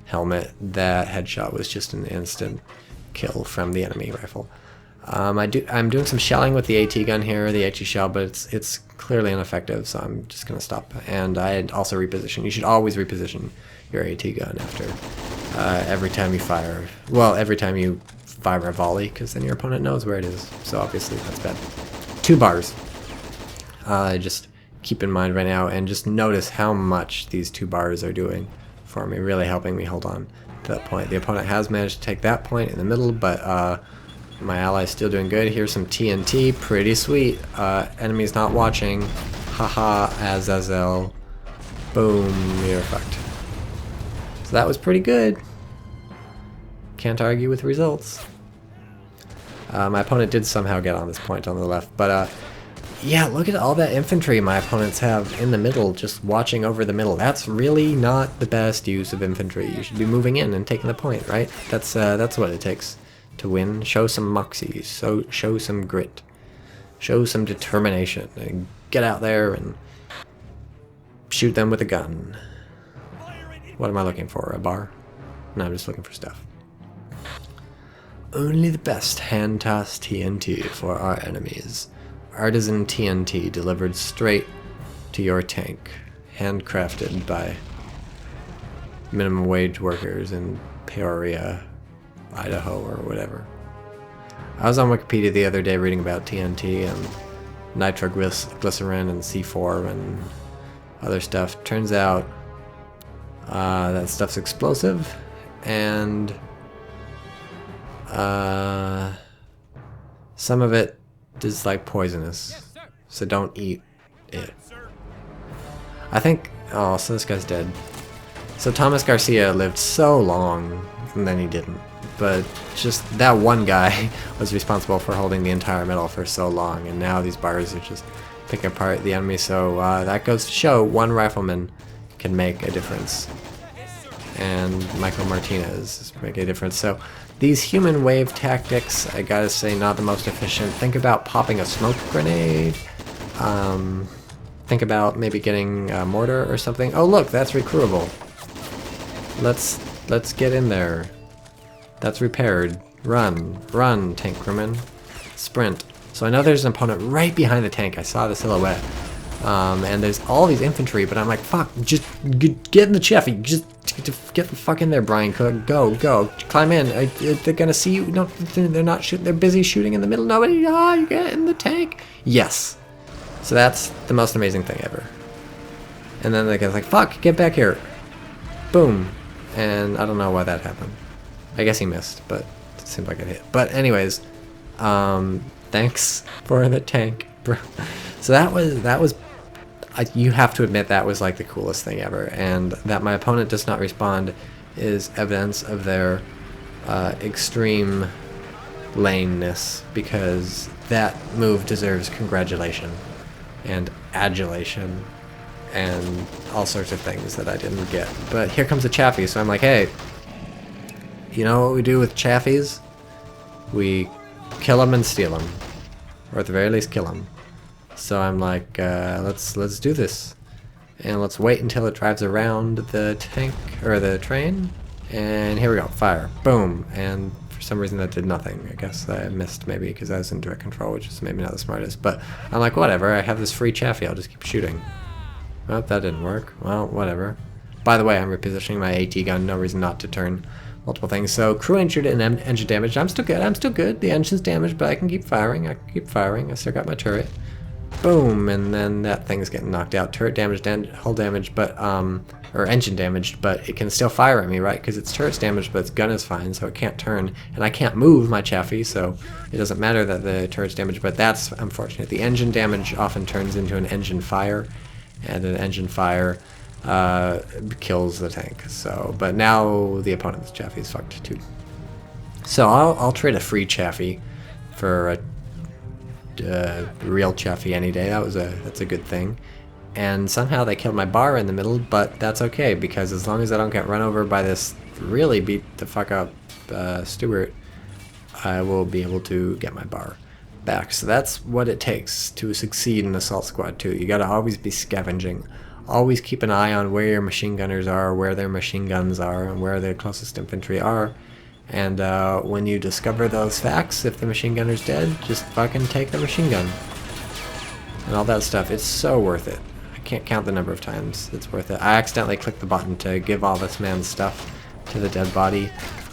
helmet, that headshot was just an instant kill from the enemy rifle. I'm doing some shelling with the AT gun here, the HE shell, but it's clearly ineffective, so I'm just going to stop. And I also reposition. You should always reposition your AT gun after every time you fire. Well, every time you fire a volley, because then your opponent knows where it is. So obviously that's bad. 2 bars. Just keep in mind right now, and just notice how much these 2 bars are doing for me, really helping me hold on to that point. The opponent has managed to take that point in the middle, but my ally's still doing good. Here's some TNT, pretty sweet. Enemy's not watching. Haha, Azazel. Boom, you're fucked. So that was pretty good. Can't argue with results. My opponent did somehow get on this point on the left, but yeah, look at all that infantry my opponents have in the middle, just watching over the middle. That's really not the best use of infantry. You should be moving in and taking the point, right? That's what it takes to win. Show some moxie, show some grit, show some determination, and get out there and shoot them with a gun. What am I looking for? A bar? No, I'm just looking for stuff. Only the best hand-tossed TNT for our enemies. artisan TNT delivered straight to your tank, handcrafted by minimum wage workers in Peoria, Idaho, or whatever. I was on Wikipedia the other day reading about TNT and nitroglycerin and C4 and other stuff. Turns out that stuff's explosive, and some of it is like poisonous, so don't eat it. I think, oh, so this guy's dead. So Thomas Garcia lived so long, and then he didn't. But just that one guy was responsible for holding the entire middle for so long, and now these bars are just picking apart the enemy. So that goes to show one rifleman can make a difference, and Michael Martinez is making a difference. So these human wave tactics, I gotta say, not the most efficient. Think about popping a smoke grenade. Think about maybe getting a mortar or something. Oh look, that's recruitable. Let's get in there. That's repaired. Run, run, tank crewman. Sprint. So I know there's an opponent right behind the tank. I saw the silhouette. And there's all these infantry, but I'm like, fuck, just get in the Cheffy. Just get the fuck in there, Brian Cook. Go, go. Climb in. They're gonna see you. No, they're not shooting. They're busy shooting in the middle. Nobody, you get in the tank. Yes. So that's the most amazing thing ever. And then the guy's like, fuck, get back here. Boom. And I don't know why that happened. I guess he missed, but it seemed like it hit. But anyways, thanks for the tank, bro. So that was you have to admit that was like the coolest thing ever, and that my opponent does not respond is evidence of their extreme lameness, because that move deserves congratulation and adulation and all sorts of things that I didn't get. But here comes the Chaffee, so I'm like, hey, you know what we do with Chaffies? We kill them and steal them, or at the very least kill them. So I'm like, let's do this, and let's wait until it drives around the tank or the train. And here we go, fire, boom. And for some reason that did nothing. I guess I missed, maybe because I was in direct control, which is maybe not the smartest. But I'm like, whatever. I have this free Chaffee. I'll just keep shooting. Well, that didn't work. Well, whatever. By the way, I'm repositioning my AT gun. No reason not to turn multiple things. So crew injured and engine damaged. I'm still good. I'm still good. The engine's damaged, but I can keep firing. I can keep firing. I still got my turret. Boom, and then that thing's getting knocked out. Turret damaged and hull damaged, but or engine damaged, but it can still fire at me, right? Because its turret's damaged, but its gun is fine, so it can't turn, and I can't move my Chaffee, so it doesn't matter that the turret's damaged. But that's unfortunate. The engine damage often turns into an engine fire, and an engine fire kills the tank. So, but now the opponent's Chaffee is fucked too. So I'll trade a free Chaffee for a real Chaffee any day. That's a good thing. And somehow they killed my bar in the middle, but that's okay, because as long as I don't get run over by this really beat the fuck up Stewart, I will be able to get my bar back. So that's what it takes to succeed in Assault Squad 2. You gotta always be scavenging. Always keep an eye on where your machine gunners are, where their machine guns are, and where their closest infantry are. And when you discover those facts, if the machine gunner's dead, just fucking take the machine gun. And all that stuff. It's so worth it. I can't count the number of times it's worth it. I accidentally clicked the button to give all this man's stuff to the dead body,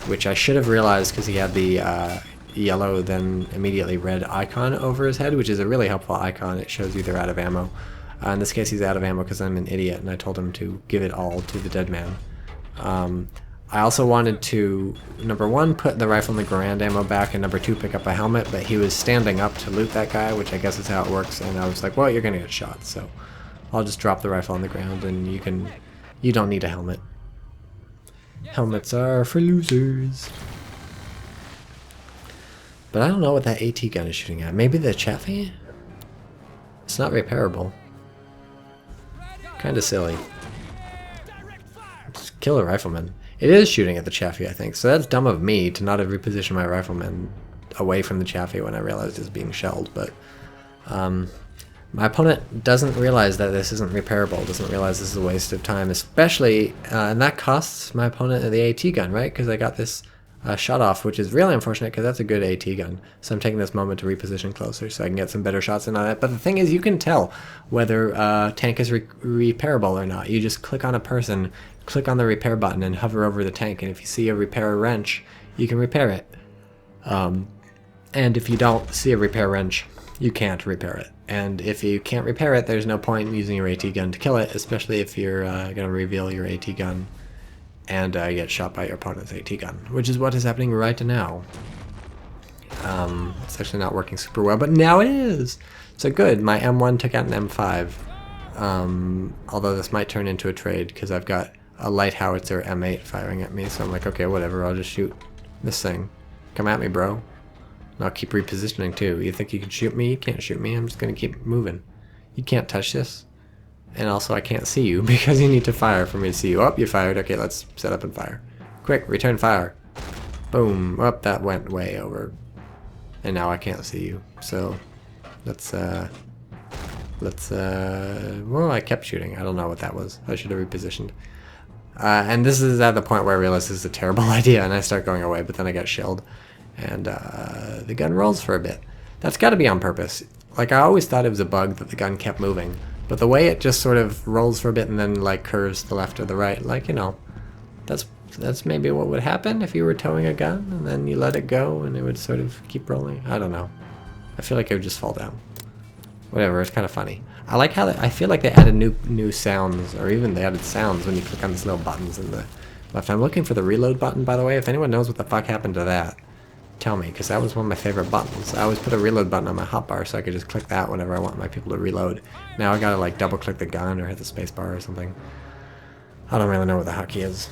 which I should have realized because he had the yellow then immediately red icon over his head, which is a really helpful icon. It shows you they're out of ammo. In this case he's out of ammo because I'm an idiot and I told him to give it all to the dead man. I also wanted to, number one, put the rifle and the Garand ammo back, and number two, pick up a helmet, but he was standing up to loot that guy, which I guess is how it works, and I was like, well, you're gonna get shot, so I'll just drop the rifle on the ground, and you don't need a helmet. Helmets are for losers. But I don't know what that AT gun is shooting at. Maybe the Chaffee? It's not repairable. Kinda silly. Just kill a rifleman. It is shooting at the Chaffee, I think, so that's dumb of me to not have repositioned my rifleman away from the Chaffee when I realized it was being shelled, but my opponent doesn't realize that this isn't repairable, doesn't realize this is a waste of time, especially, and that costs my opponent the AT gun, right? Because I got this shut off, which is really unfortunate because that's a good AT gun. So I'm taking this moment to reposition closer so I can get some better shots in on it. But the thing is, you can tell whether tank is repairable or not. You just click on a person, click on the repair button, and hover over the tank. And if you see a repair wrench, you can repair it. And if you don't see a repair wrench, you can't repair it. And if you can't repair it, there's no point in using your AT gun to kill it, especially if you're going to reveal your AT gun and get shot by your opponent's AT gun, which is what is happening right now. It's actually not working super well, but now it is! So good, my M1 took out an M5, although this might turn into a trade, because I've got a light howitzer M8 firing at me, so I'm like, okay, whatever, I'll just shoot this thing. Come at me, bro. And I'll keep repositioning too. You think you can shoot me? You can't shoot me, I'm just gonna keep moving. You can't touch this. And also I can't see you because you need to fire for me to see you. Oh, you fired. Okay, let's set up and fire. Quick, return fire. Boom. Oh, that went way over. And now I can't see you. So let's well, I kept shooting. I don't know what that was. I should have repositioned. And this is at the point where I realized this is a terrible idea and I start going away, but then I get shelled. And the gun rolls for a bit. That's got to be on purpose. Like, I always thought it was a bug that the gun kept moving. But the way it just sort of rolls for a bit and then like curves to the left or the right, like, you know, that's maybe what would happen if you were towing a gun and then you let it go and it would sort of keep rolling. I don't know. I feel like it would just fall down. Whatever, it's kind of funny. I like how I feel like they added new sounds, or even they added sounds when you click on these little buttons in the left. I'm looking for the reload button, by the way. If anyone knows what the fuck happened to that, tell me, because that was one of my favorite buttons. I always put a reload button on my hotbar so I could just click that whenever I want my people to reload. Now I gotta like double click the gun or hit the spacebar or something. I don't really know what the hotkey is.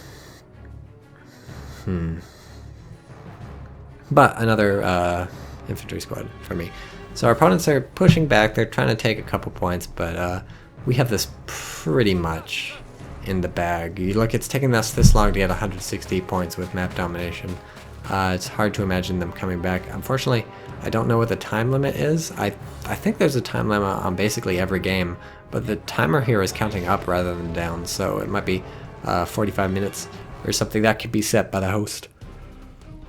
But another infantry squad for me. So our opponents are pushing back, they're trying to take a couple points, but we have this pretty much in the bag. You look, it's taking us this long to get 160 points with map domination. It's hard to imagine them coming back. Unfortunately, I don't know what the time limit is. I think there's a time limit on basically every game, but the timer here is counting up rather than down, so it might be 45 minutes or something. That could be set by the host.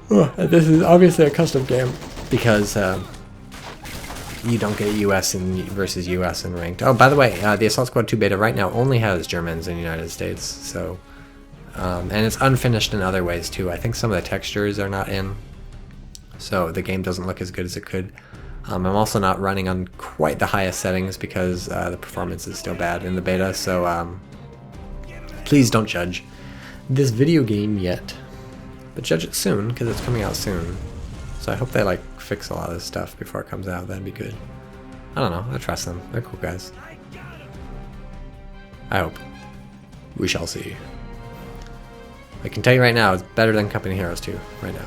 This is obviously a custom game because you don't get US versus US in ranked. Oh, by the way, the Assault Squad 2 beta right now only has Germans in the United States, so... and it's unfinished in other ways too. I think some of the textures are not in, so the game doesn't look as good as it could. I'm also not running on quite the highest settings because the performance is still bad in the beta, so please don't judge this video game yet. But judge it soon, because it's coming out soon. So I hope they like fix a lot of this stuff before it comes out, that'd be good. I don't know, I trust them, they're cool guys. I hope. We shall see. I can tell you right now, it's better than Company Heroes 2, right now.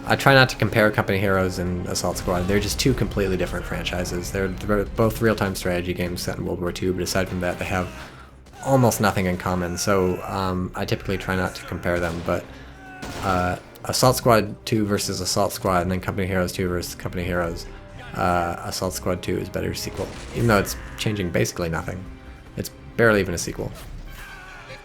I try not to compare Company Heroes and Assault Squad. They're just two completely different franchises. They're both real-time strategy games set in World War II, but aside from that, they have almost nothing in common, so I typically try not to compare them, but Assault Squad 2 versus Assault Squad, and then Company Heroes 2 versus Company Heroes. Assault Squad 2 is better sequel, even though it's changing basically nothing. It's barely even a sequel.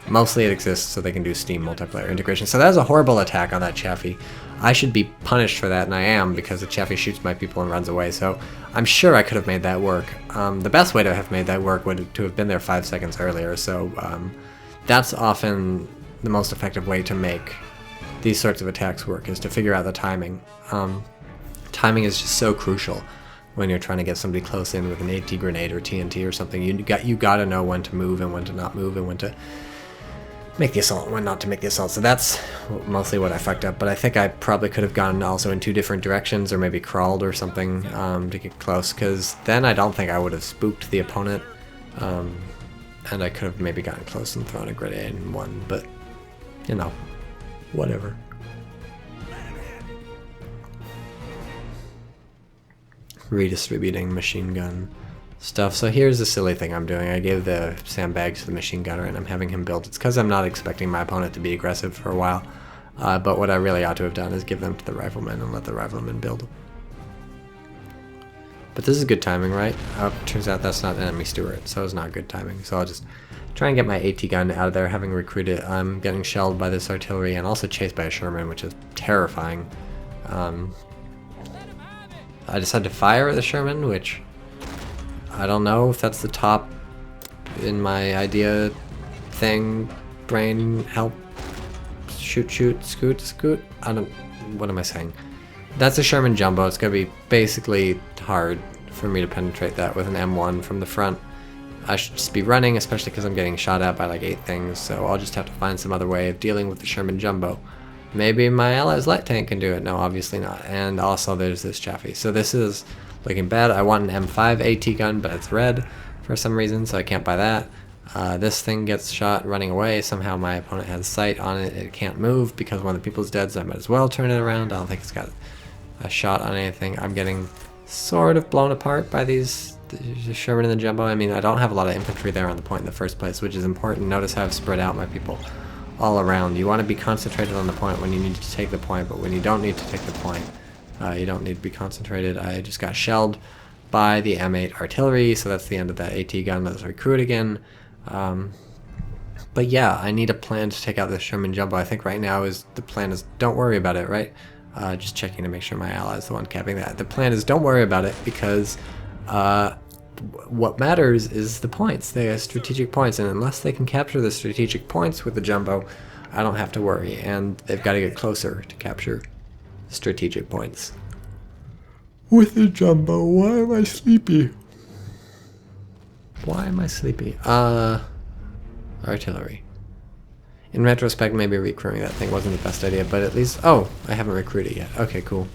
Mostly it exists so they can do Steam multiplayer integration. So that was a horrible attack on that Chaffee. I should be punished for that, and I am, because the Chaffee shoots my people and runs away, so I'm sure I could have made that work. The best way to have made that work would to have been there 5 seconds earlier, so that's often the most effective way to make these sorts of attacks work, is to figure out the timing. Timing is just so crucial when you're trying to get somebody close in with an AT grenade or TNT or something. You gotta know when to move and when to not move and when to make the assault, when not to make the assault. So that's mostly what I fucked up, but I think I probably could have gone also in 2 different directions, or maybe crawled or something to get close, because then I don't think I would have spooked the opponent, and I could have maybe gotten close and thrown a grenade and won, but, you know, whatever. Redistributing machine gun stuff. So here's the silly thing I'm doing. I gave the sandbags to the machine gunner and I'm having him build. It's because I'm not expecting my opponent to be aggressive for a while. But what I really ought to have done is give them to the rifleman and let the rifleman build. But this is good timing, right? Oh, turns out that's not enemy steward, so it's not good timing. So I'll just try and get my AT gun out of there, having recruited. I'm getting shelled by this artillery and also chased by a Sherman, which is terrifying. I decided to fire at the Sherman, which I don't know if that's the top in my idea thing. Brain help. Shoot, scoot. I don't. What am I saying? That's a Sherman Jumbo. It's going to be basically hard for me to penetrate that with an M1 from the front. I should just be running, especially because I'm getting shot at by like 8 things, so I'll just have to find some other way of dealing with the Sherman Jumbo. Maybe my allies light tank can do it. No, obviously not. And also there's this Chaffee. So this is looking bad. I want an M5 AT gun, but it's red for some reason, so I can't buy that. This thing gets shot running away. Somehow my opponent has sight on it. It can't move because one of the people's dead, so I might as well turn it around. I don't think it's got a shot on anything. I'm getting sort of blown apart by these Sherman and the Jumbo. I mean, I don't have a lot of infantry there on the point in the first place, which is important. Notice how I've spread out my people all around. You want to be concentrated on the point when you need to take the point, but when you don't need to take the point, you don't need to be concentrated. I just got shelled by the M8 artillery, so that's the end of that AT gun. Let's recruit again. But yeah, I need a plan to take out this Sherman Jumbo. I think right now the plan is don't worry about it, right? Just checking to make sure my ally is the one capping that. The plan is don't worry about it because what matters is the points. They are strategic points, and unless they can capture the strategic points with the Jumbo, I don't have to worry. And they've got to get closer to capture strategic points. With the Jumbo, why am I sleepy? Why am I sleepy? Artillery. In retrospect, maybe recruiting that thing wasn't the best idea, but at least... Oh, I haven't recruited yet. Okay, cool.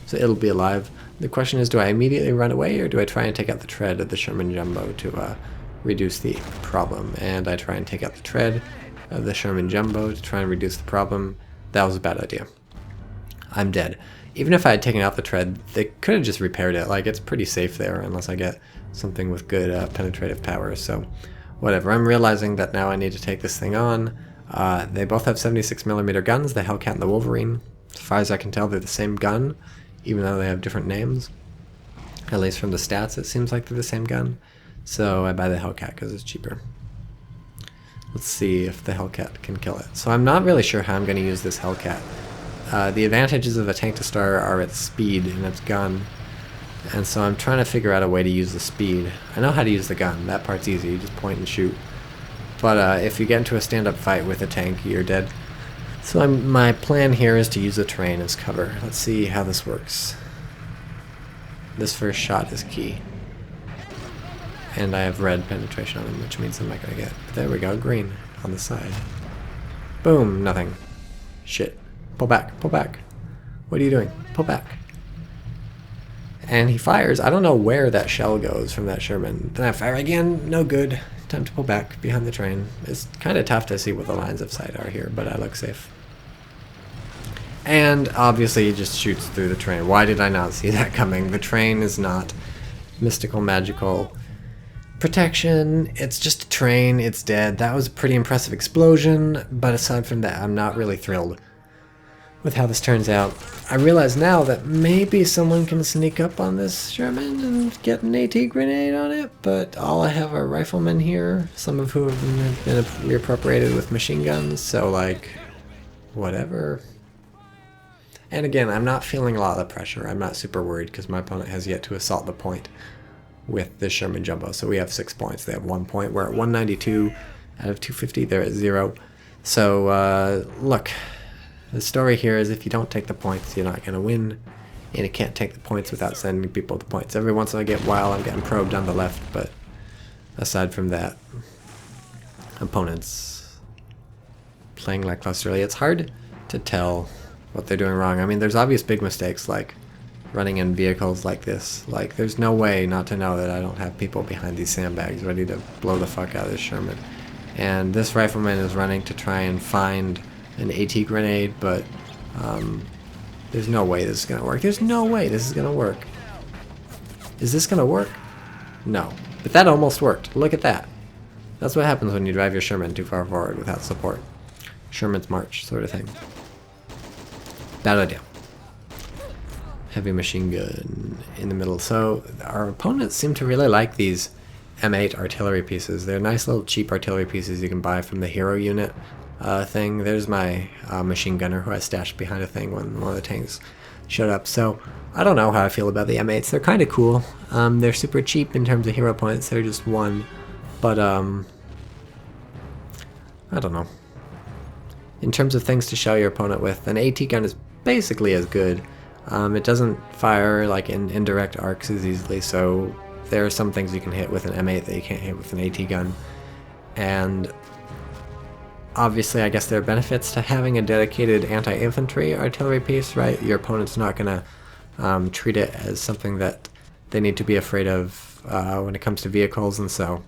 So it'll be alive. The question is, do I immediately run away, or do I try and take out the tread of the Sherman Jumbo to reduce the problem? And I try and take out the tread of the Sherman Jumbo to try and reduce the problem. That was a bad idea. I'm dead. Even if I had taken out the tread, they could have just repaired it. Like, it's pretty safe there, unless I get something with good penetrative power. So, whatever. I'm realizing that now I need to take this thing on. They both have 76mm guns, the Hellcat and the Wolverine. As far as I can tell, they're the same gun, even though they have different names. At least from the stats, it seems like they're the same gun. So I buy the Hellcat because it's cheaper. Let's see if the Hellcat can kill it. So I'm not really sure how I'm going to use this Hellcat. The advantages of a tank to star are its speed and its gun. And so I'm trying to figure out a way to use the speed. I know how to use the gun. That part's easy. You just point and shoot. But if you get into a stand-up fight with a tank, you're dead. So my plan here is to use the terrain as cover. Let's see how this works. This first shot is key. And I have red penetration on him, which means I'm not going to get... There we go, green on the side. Boom, nothing. Shit. Pull back, pull back. What are you doing? Pull back. And he fires. I don't know where that shell goes from that Sherman. Then I fire again. No good. Time to pull back behind the train. It's kind of tough to see what the lines of sight are here, but I look safe. And obviously he just shoots through the train. Why did I not see that coming? The train is not mystical, magical protection. It's just a train. It's dead. That was a pretty impressive explosion, but aside from that, I'm not really thrilled with how this turns out. I realize now that maybe someone can sneak up on this Sherman and get an AT grenade on it, but all I have are riflemen here, some of whom have been reappropriated with machine guns, so like, whatever. And again, I'm not feeling a lot of the pressure. I'm not super worried because my opponent has yet to assault the point with the Sherman Jumbo. So we have 6 points. They have 1 point. We're at 192 out of 250. They're at 0. So, look. The story here is if you don't take the points, you're not going to win. And you can't take the points without sending people the points. Every once in a while I'm getting probed on the left, but aside from that, opponents playing lacklusterly. It's hard to tell what they're doing wrong. I mean, there's obvious big mistakes like running in vehicles like this. Like, there's no way not to know that I don't have people behind these sandbags ready to blow the fuck out of this Sherman. And this rifleman is running to try and find an AT grenade, but there's no way this is going to work. There's no way this is going to work. Is this going to work? No. But that almost worked. Look at that. That's what happens when you drive your Sherman too far forward without support. Sherman's march sort of thing. Bad idea. heavy machine gun in the middle. So our opponents seem to really like these M8 artillery pieces. They're nice little cheap artillery pieces you can buy from the hero unit thing. There's my machine gunner who I stashed behind a thing when one of the tanks showed up. So I don't know how I feel about the M8s. They're kind of cool. They're super cheap in terms of hero points. They're just one. But I don't know. In terms of things to shell your opponent with, an AT gun is basically as good. It doesn't fire like in indirect arcs as easily, so there are some things you can hit with an M8 that you can't hit with an AT gun. And obviously, I guess there are benefits to having a dedicated anti-infantry artillery piece, right? Your opponent's not going to treat it as something that they need to be afraid of when it comes to vehicles, and so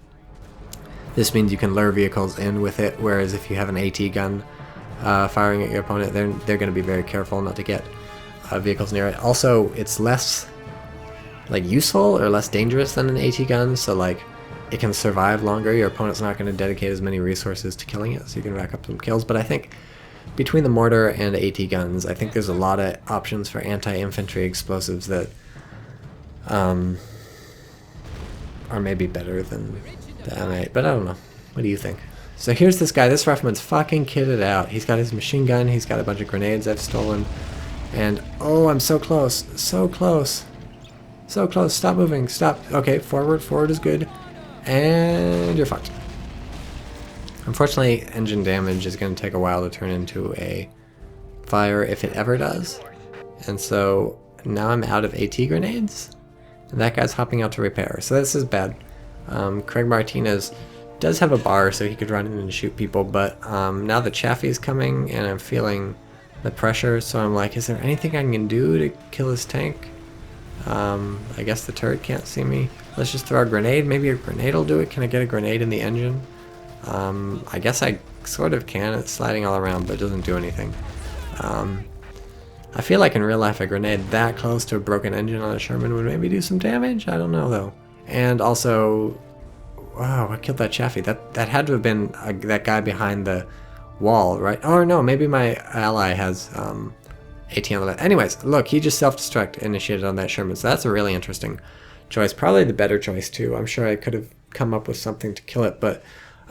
this means you can lure vehicles in with it, whereas if you have an AT gun firing at your opponent, they're going to be very careful not to get vehicles near it. Also, it's less like useful or less dangerous than an AT gun, so like it can survive longer. Your opponent's not going to dedicate as many resources to killing it, so you can rack up some kills. But I think between the mortar and AT guns, I think there's a lot of options for anti-infantry explosives that are maybe better than the M8, but I don't know. What do you think? So here's this guy. This rifleman's fucking kitted out. He's got his machine gun. He's got a bunch of grenades I've stolen. And, oh, I'm so close. So close. So close. Stop moving. Stop. Okay, forward. Forward is good. And you're fucked. Unfortunately, engine damage is going to take a while to turn into a fire if it ever does. And so now I'm out of AT grenades. And that guy's hopping out to repair. So this is bad. Craig Martinez does have a bar, so he could run in and shoot people, but now the Chaffee's coming, and I'm feeling the pressure, so I'm like, is there anything I can do to kill his tank? I guess the turret can't see me. Let's just throw a grenade. Maybe a grenade will do it. Can I get a grenade in the engine? I guess I sort of can. It's sliding all around, but it doesn't do anything. I feel like in real life a grenade that close to a broken engine on a Sherman would maybe do some damage. I don't know, though. And also, wow, I killed that Chaffee. That had to have been that guy behind the wall, right? Oh no, maybe my ally has AT on the left. Anyways, look, he just self-destruct initiated on that Sherman, so that's a really interesting choice. Probably the better choice too. I'm sure I could have come up with something to kill it, but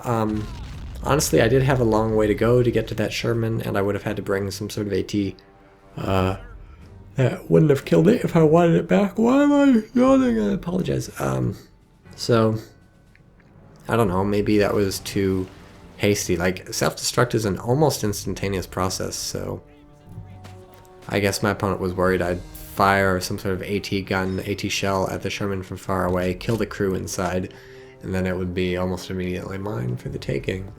honestly, I did have a long way to go to get to that Sherman, and I would have had to bring some sort of AT. That wouldn't have killed it if I wanted it back. Why am I yawning? I apologize. So I don't know, maybe that was too hasty. Like, self-destruct is an almost instantaneous process, so I guess my opponent was worried I'd fire some sort of AT gun, AT shell at the Sherman from far away, kill the crew inside, and then it would be almost immediately mine for the taking.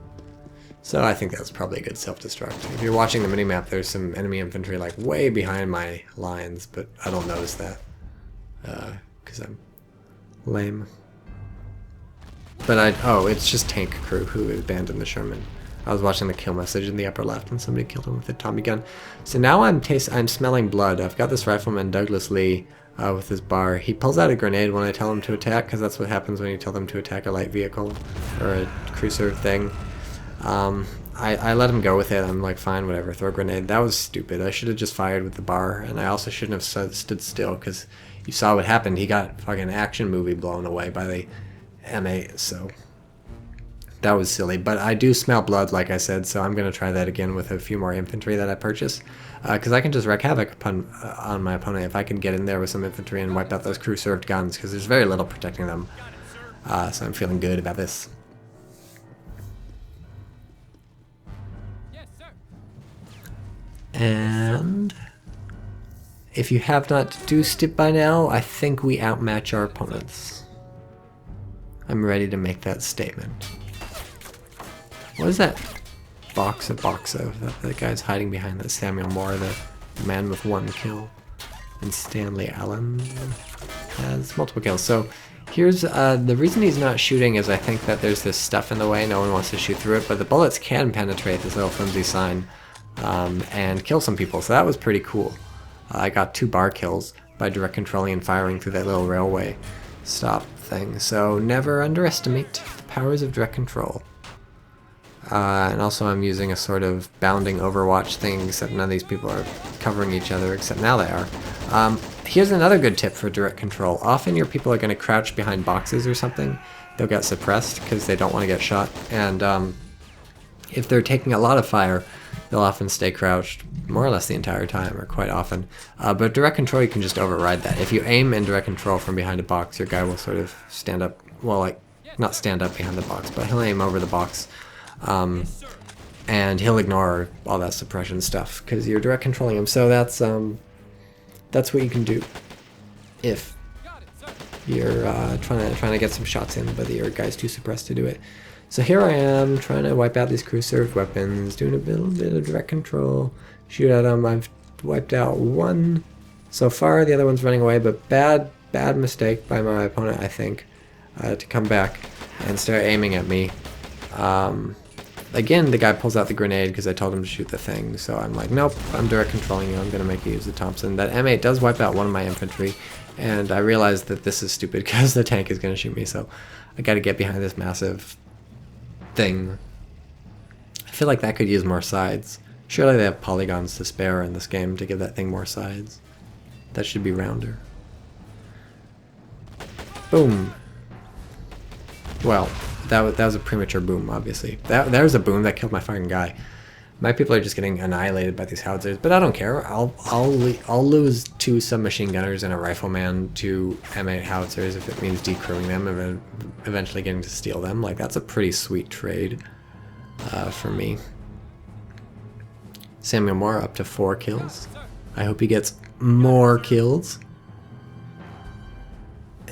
So I think that's probably a good self-destruct. If you're watching the minimap, there's some enemy infantry like way behind my lines, but I don't notice that because I'm lame. But oh, it's just tank crew who abandoned the Sherman. I was watching the kill message in the upper left, and somebody killed him with a Tommy gun. So now I'm smelling blood. I've got this rifleman Douglas Lee with his bar. He pulls out a grenade when I tell him to attack, because that's what happens when you tell them to attack a light vehicle or a cruiser thing. I let him go with it. I'm like, fine, whatever, throw a grenade. That was stupid. I should have just fired with the bar, and I also shouldn't have stood still, because you saw what happened. He got fucking action movie blown away by the M8, so that was silly. But I do smell blood, like I said, so I'm going to try that again with a few more infantry that I purchased, because I can just wreak havoc on my opponent if I can get in there with some infantry and wipe out those crew-served guns, because there's very little protecting them. So I'm feeling good about this. And if you have not deduced it by now, I think we outmatch our opponents. I'm ready to make that statement. What is that box of? That guy's hiding behind that Samuel Moore, the man with 1 kill. And Stanley Allen has multiple kills. So here's the reason he's not shooting is I think that there's this stuff in the way. No one wants to shoot through it, but the bullets can penetrate this little flimsy sign and kill some people. So that was pretty cool. I got 2 bar kills by direct controlling and firing through that little railway stop thing. So never underestimate the powers of direct control. And also I'm using a sort of bounding Overwatch thing, except none of these people are covering each other, except now they are. Here's another good tip for direct control. Often your people are going to crouch behind boxes or something. They'll get suppressed because they don't want to get shot. And if they're taking a lot of fire, they'll often stay crouched more or less the entire time, or quite often. But direct control, you can just override that. If you aim in direct control from behind a box, your guy will sort of stand up, well, like, not stand up behind the box, but he'll aim over the box. And he'll ignore all that suppression stuff because you're direct controlling him. So that's what you can do if you're trying to get some shots in, but your guy's too suppressed to do it. So here I am trying to wipe out these crew served weapons, doing a little bit of direct control, shoot at them. I've wiped out one so far. The other one's running away, but bad mistake by my opponent, I think, to come back and start aiming at me. Again, the guy pulls out the grenade because I told him to shoot the thing, so I'm like, nope, I'm direct controlling you, I'm going to make you use the Thompson. That M8 does wipe out one of my infantry, and I realize that this is stupid because the tank is going to shoot me, so I got to get behind this massive thing. I feel like that could use more sides. Surely they have polygons to spare in this game to give that thing more sides. That should be rounder. Boom. Well, that was a premature boom, obviously. That was a boom that killed my fucking guy. My people are just getting annihilated by these howitzers, but I don't care. I'll lose 2 submachine gunners and a rifleman to M8 howitzers if it means decrewing them and eventually getting to steal them. Like, that's a pretty sweet trade for me. Samuel Moore up to 4 kills. I hope he gets more kills.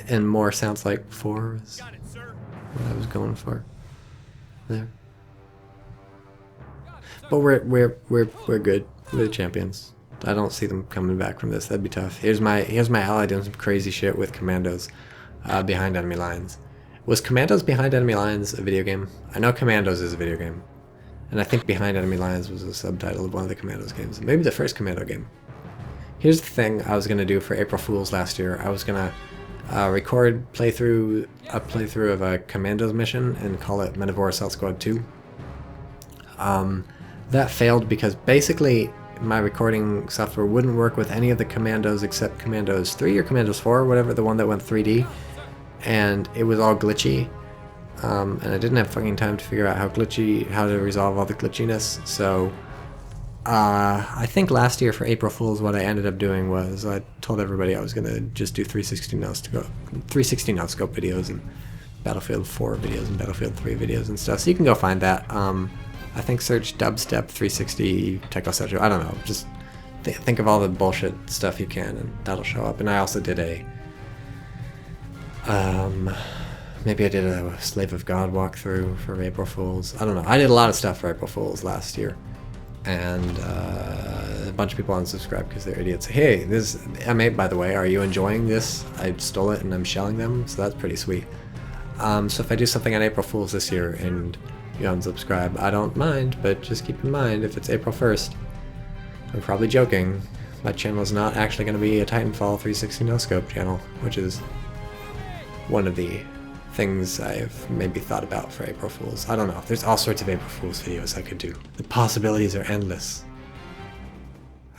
And more sounds like 4 is what I was going for there. But we're good. We're the champions. I don't see them coming back from this. That'd be tough. Here's my ally doing some crazy shit with commandos behind enemy lines. Was Commandos Behind Enemy Lines a video game? I know Commandos is a video game, and I think Behind Enemy Lines was a subtitle of one of the Commandos games. Maybe the first Commando game. Here's the thing I was gonna do for April Fool's last year. I was gonna record a playthrough of a Commandos mission and call it Men of War Assault Squad 2. That failed because basically my recording software wouldn't work with any of the Commandos except Commandos 3 or Commandos 4, whatever, the one that went 3D, and it was all glitchy, and I didn't have fucking time to figure out how to resolve all the glitchiness. So I think last year for April Fool's what I ended up doing was I told everybody I was going to just do 360 no-scope videos and Battlefield 4 videos and Battlefield 3 videos and stuff, so you can go find that. I think search dubstep 360 TychoCelchuuu. I don't know, just think of all the bullshit stuff you can and that'll show up. And I also did maybe I did a Slave of God walkthrough for April Fool's. I don't know, I did a lot of stuff for April Fool's last year. And a bunch of people unsubscribed because they're idiots. Hey, this M8, by the way, are you enjoying this? I stole it and I'm shelling them, so that's pretty sweet. So if I do something on April Fool's this year and you unsubscribe, I don't mind, but just keep in mind, if it's April 1st, I'm probably joking. My channel is not actually going to be a Titanfall 360 no-scope channel, which is one of the things I've maybe thought about for April Fool's. I don't know. There's all sorts of April Fool's videos I could do. The possibilities are endless.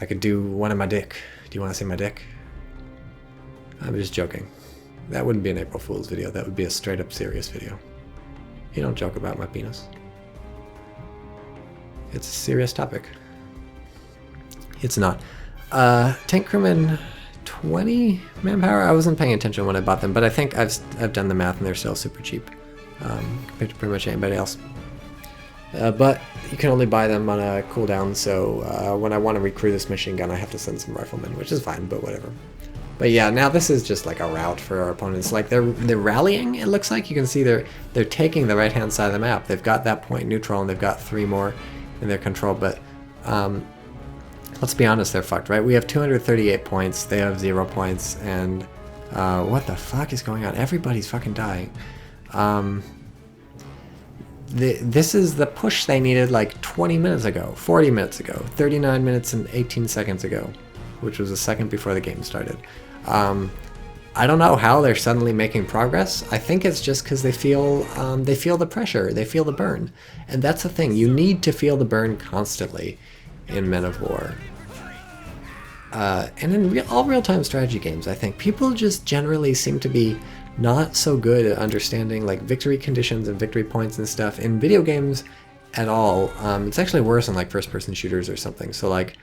I could do one of my dick. Do you want to see my dick? I'm just joking. That wouldn't be an April Fool's video. That would be a straight up serious video. You don't joke about my penis. It's a serious topic. It's not. Tank crewman 20 manpower? I wasn't paying attention when I bought them, but I think I've done the math and they're still super cheap compared to pretty much anybody else. But you can only buy them on a cooldown, so when I want to recruit this machine gun, I have to send some riflemen, which is fine, but whatever. But yeah, now this is just like a rout for our opponents. Like they're rallying, it looks like. You can see they're taking the right-hand side of the map. They've got that point neutral, and they've got 3 more in their control, but let's be honest, they're fucked, right? We have 238 points, they have 0 points, and what the fuck is going on? Everybody's fucking dying. This is the push they needed like 20 minutes ago, 40 minutes ago, 39 minutes and 18 seconds ago, which was a second before the game started. I don't know how they're suddenly making progress. I think it's just because they feel the pressure, they feel the burn. And that's the thing, you need to feel the burn constantly in Men of War. And in all real-time strategy games, I think people just generally seem to be not so good at understanding like victory conditions and victory points and stuff in video games at all. It's actually worse in like first-person shooters or something. So like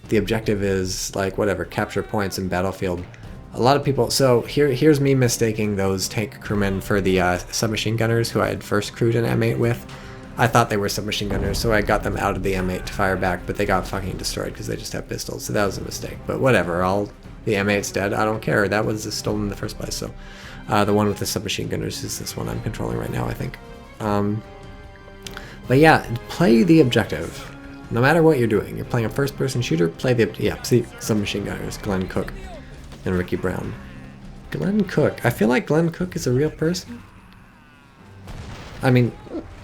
the objective is like whatever, capture points in Battlefield. A lot of people, so here's me mistaking those tank crewmen for the submachine gunners who I had first crewed an M8 with. I thought they were submachine gunners, so I got them out of the M8 to fire back, but they got fucking destroyed because they just have pistols, so that was a mistake. But whatever, the M8's dead, I don't care, that was stolen in the first place, so the one with the submachine gunners is this one I'm controlling right now, I think. But yeah, play the objective. No matter what you're doing, you're playing a first-person shooter, play the, yeah, see, submachine gunners, Glenn Cook and Ricky Brown. Glenn Cook, I feel like Glenn Cook is a real person. I mean,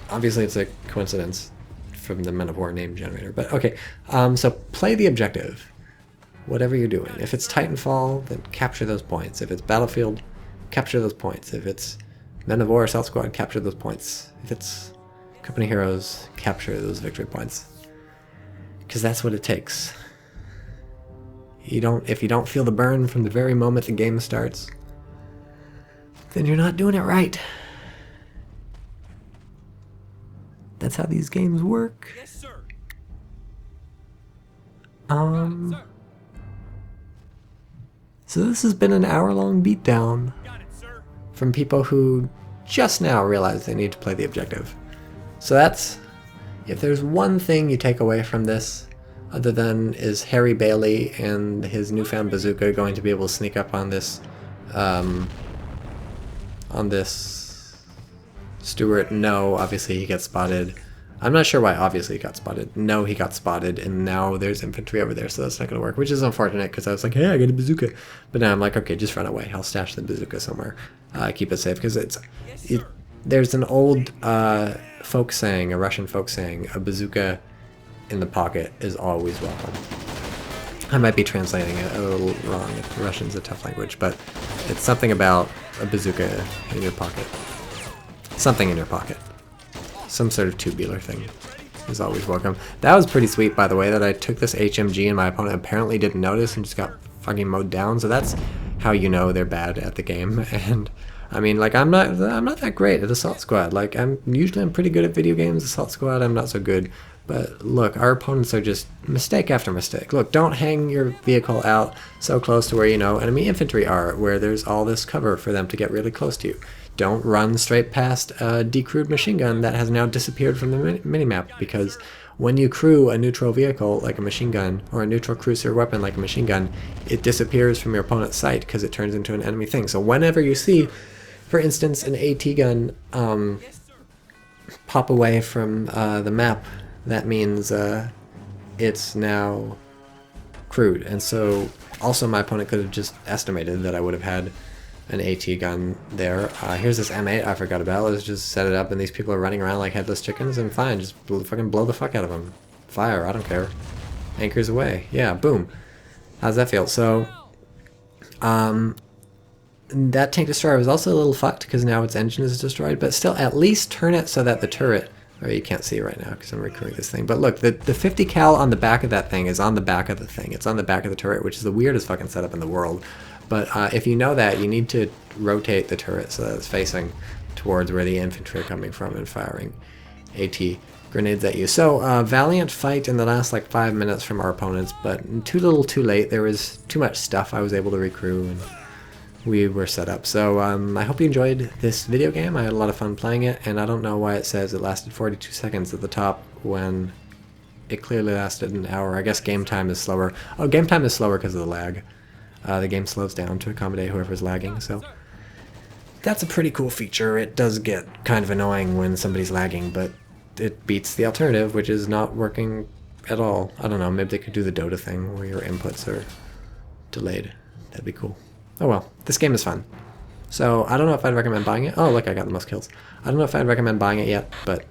obviously it's a coincidence from the Men of War name generator, but okay. So play the objective, whatever you're doing. If it's Titanfall, then capture those points. If it's Battlefield, capture those points. If it's Men of War, South Squad, capture those points. If it's Company Heroes, capture those victory points. Because that's what it takes. If you don't feel the burn from the very moment the game starts, then you're not doing it right. That's how these games work. Yes, sir. So this has been an hour-long beatdown Got it, sir. from people who just now realize they need to play the objective. So that's, if there's one thing you take away from this, other than is Harry Bailey and his newfound bazooka going to be able to sneak up on this Stewart? No, obviously he gets spotted. I'm not sure why obviously he got spotted. No, he got spotted, and now there's infantry over there, so that's not going to work, which is unfortunate because I was like, hey, I got a bazooka. But now I'm like, okay, just run away. I'll stash the bazooka somewhere. Keep it safe, because there's an old folk saying, a Russian folk saying, a bazooka in the pocket is always welcome. I might be translating it a little wrong. Russian's a tough language, but it's something about a bazooka in your pocket. Something in your pocket. Some sort of tubular thing is always welcome. That was pretty sweet, by the way, that I took this HMG and my opponent apparently didn't notice and just got fucking mowed down. So that's how you know they're bad at the game. And I mean, like, I'm not that great at Assault Squad. Like, I'm pretty good at video games. Assault Squad, I'm not so good. But look, our opponents are just mistake after mistake. Look, don't hang your vehicle out so close to where you know enemy infantry are, where there's all this cover for them to get really close to you. Don't run straight past a decrewed machine gun that has now disappeared from the minimap, because when you crew a neutral vehicle like a machine gun, or a neutral cruiser weapon like a machine gun, it disappears from your opponent's sight because it turns into an enemy thing. So whenever you see, for instance, an AT gun pop away from the map, that means it's now crewed. And so also my opponent could have just estimated that I would have had an AT gun there. Here's this M8 I forgot about. Let's just set it up, and these people are running around like headless chickens, and fine, just fucking blow the fuck out of them. Fire, I don't care. Anchors away. Yeah, boom. How's that feel? So, that tank destroyer was also a little fucked because now its engine is destroyed, but still at least turn it so that the turret, or you can't see right now because I'm recording this thing, but look, the 50 cal on the back of that thing is on the back of the thing. It's on the back of the turret, which is the weirdest fucking setup in the world. But if you know that, you need to rotate the turret so that it's facing towards where the infantry are coming from and firing AT grenades at you. So, valiant fight in the last like 5 minutes from our opponents, but too little too late. There was too much stuff I was able to recrew, and we were set up. So I hope you enjoyed this video game. I had a lot of fun playing it, and I don't know why it says it lasted 42 seconds at the top when it clearly lasted an hour. I guess game time is slower. Oh, game time is slower because of the lag. The game slows down to accommodate whoever's lagging, so that's a pretty cool feature. It does get kind of annoying when somebody's lagging, but it beats the alternative, which is not working at all. I don't know, maybe they could do the Dota thing where your inputs are delayed. That'd be cool. Oh well, this game is fun. So I don't know if I'd recommend buying it. Oh look, I got the most kills. I don't know if I'd recommend buying it yet, but